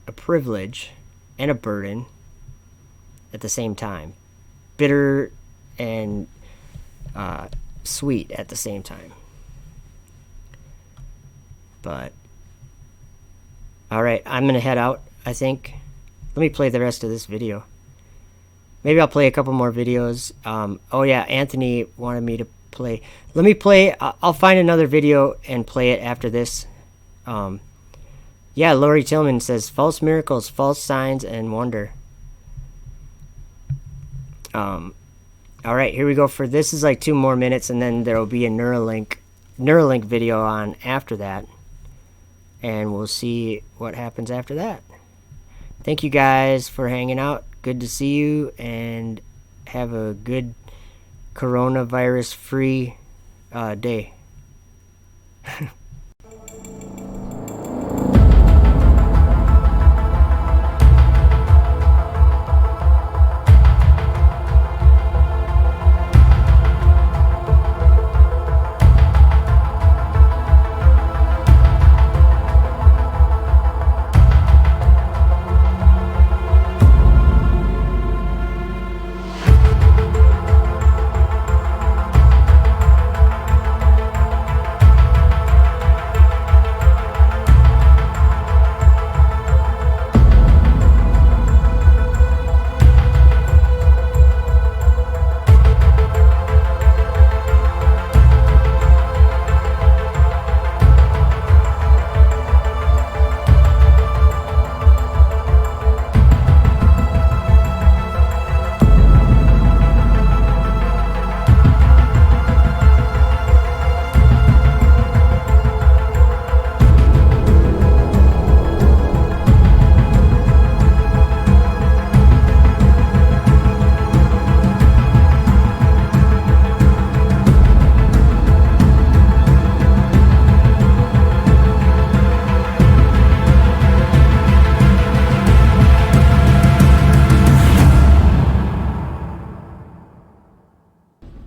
Speaker 1: a privilege and a burden at the same time. Bitter and sweet at the same time. But all right, I'm going to head out, I think. Let me play the rest of this video. Maybe I'll play a couple more videos. Oh yeah, Anthony wanted me to play. Let me play. I'll find another video and play it after this. Yeah, Lori Tillman says, false miracles, false signs, and wonder. All right, here we go. For this is like 2 more minutes, and then there will be a Neuralink video on after that. And we'll see what happens after that. Thank you guys for hanging out. Good to see you, and have a good coronavirus-free day.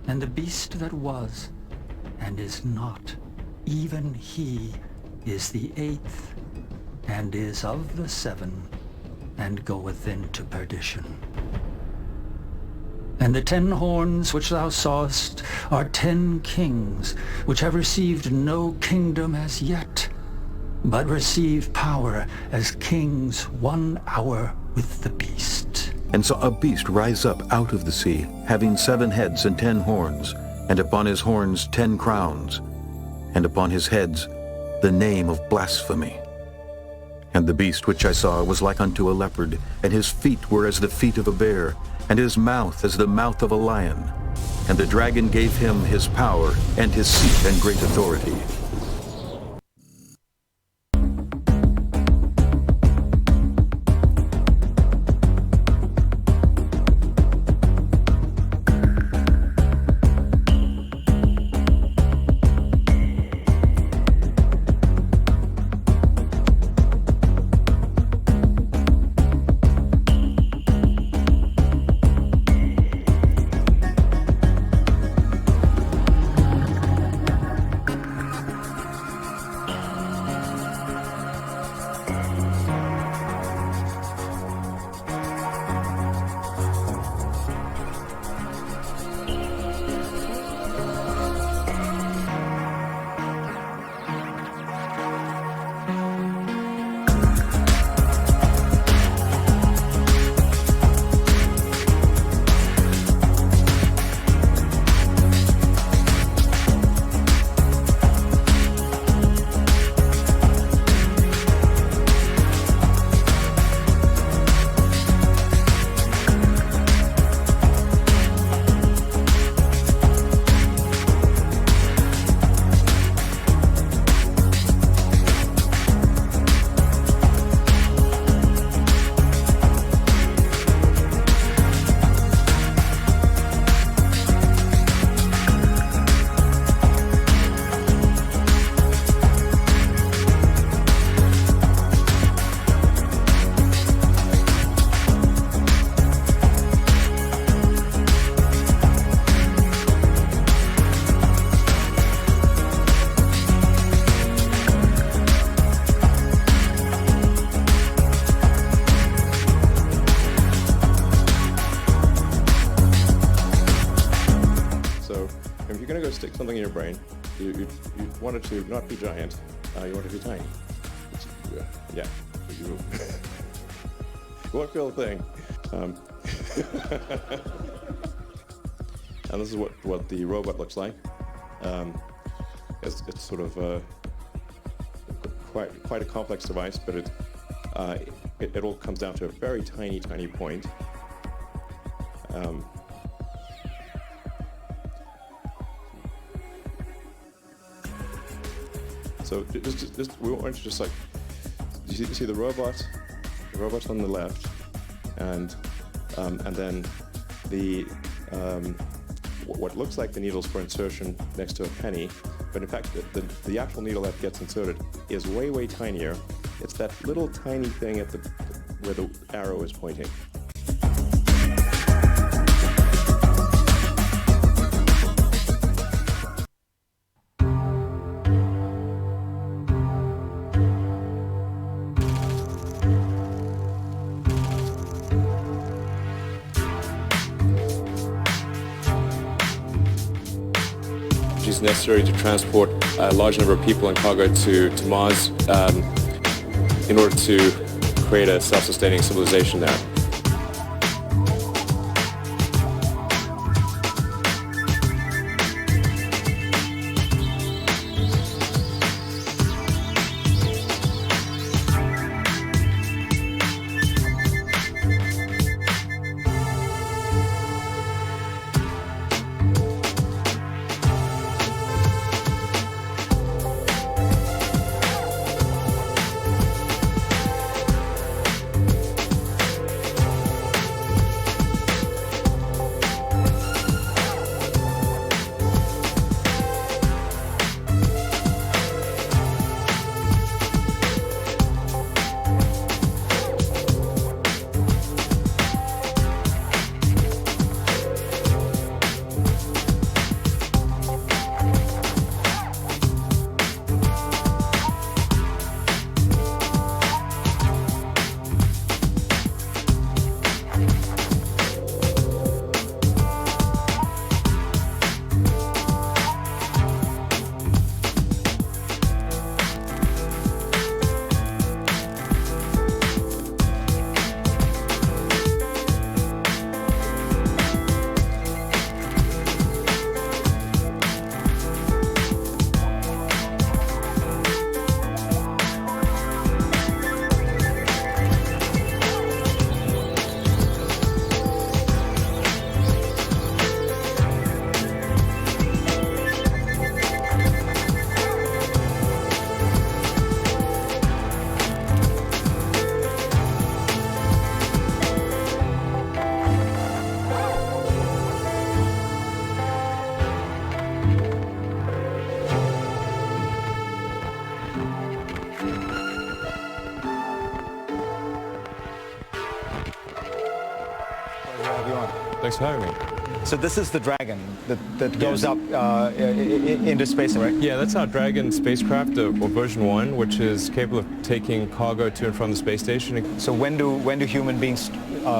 Speaker 13: And the beast that was, and is not, even he is the 8th, and is of the 7, and goeth into perdition. And the 10 horns which thou sawest are 10 kings, which have received no kingdom as yet, but receive power as kings 1 hour with the beast.
Speaker 3: And saw a beast rise up out of the sea, having 7 heads and 10 horns, and upon his horns 10 crowns, and upon his heads the name of blasphemy. And the beast which I saw was like unto a leopard, and his feet were as the feet of a bear, and his mouth as the mouth of a lion. And the dragon gave him his power, and his seat, and great authority.
Speaker 7: Stick something in your brain. You want it to not be giant. You want it to be tiny. Yeah. You won't feel a thing. And this is what the robot looks like. It's sort of quite a complex device, but it all comes down to a very tiny point. So we want to just like, you see the robot on the left, and then the what looks like the needles for insertion next to a penny, but in fact the actual needle that gets inserted is way tinier. It's that little tiny thing at where the arrow is pointing.
Speaker 14: Is necessary to transport a large number of people and cargo to Mars in order to create a self-sustaining civilization there.
Speaker 15: have you on.
Speaker 7: Thanks for having me.
Speaker 15: So this is the Dragon that goes up into space, right?
Speaker 7: Yeah, that's our Dragon spacecraft, or version 1, which is capable of taking cargo to and from the space station.
Speaker 15: So when do human beings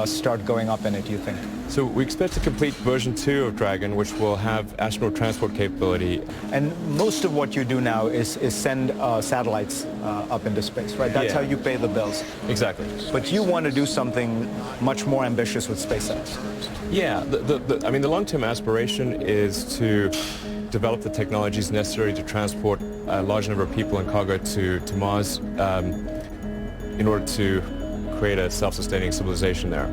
Speaker 15: start going up in it, do you think?
Speaker 7: So we expect to complete version 2 of Dragon, which will have astronaut transport capability.
Speaker 15: And most of what you do now is send satellites up into space, right? That's how you pay the bills.
Speaker 7: Exactly.
Speaker 15: But you want to do something much more ambitious with SpaceX.
Speaker 7: Yeah, I mean, the long-term aspiration is to develop the technologies necessary to transport a large number of people and cargo to Mars in order to create a self-sustaining civilization there.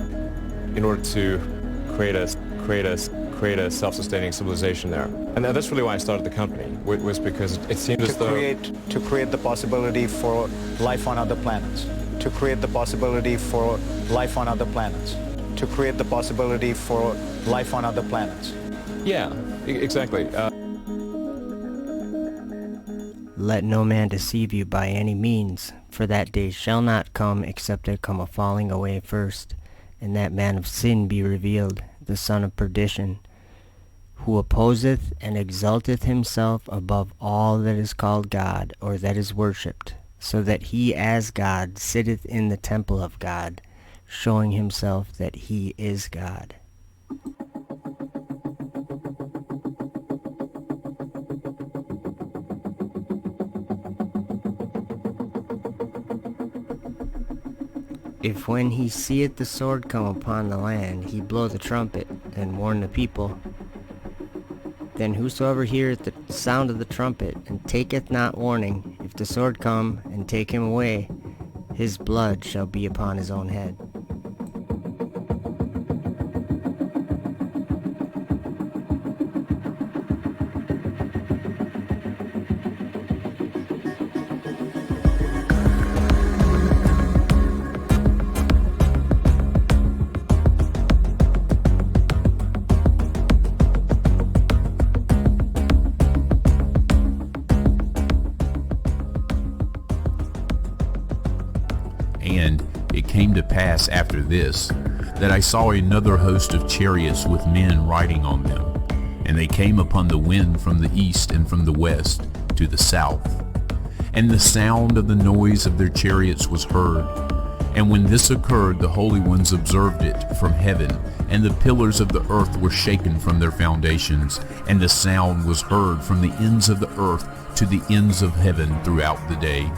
Speaker 7: In order to create a self-sustaining civilization there. And that's really why I started the company, was because it seemed as though...
Speaker 15: To create the possibility for life on other planets. To create the possibility for life on other planets. To create the possibility for life on other planets.
Speaker 7: Yeah, exactly.
Speaker 1: Let no man deceive you by any means, for that day shall not come except there come a falling away first, and that man of sin be revealed, the son of perdition, who opposeth and exalteth himself above all that is called God, or that is worshipped, so that he as God sitteth in the temple of God, showing himself that he is God. If when he seeth the sword come upon the land, he blow the trumpet, and warn the people, then whosoever heareth the sound of the trumpet, and taketh not warning, if the sword come and take him away, his blood shall be upon his own head.
Speaker 16: And it came to pass after this, that I saw another host of chariots with men riding on them, and they came upon the wind from the east and from the west to the south. And the sound of the noise of their chariots was heard. And when this occurred, the holy ones observed it from heaven, and the pillars of the earth were shaken from their foundations, and the sound was heard from the ends of the earth to the ends of heaven throughout the day.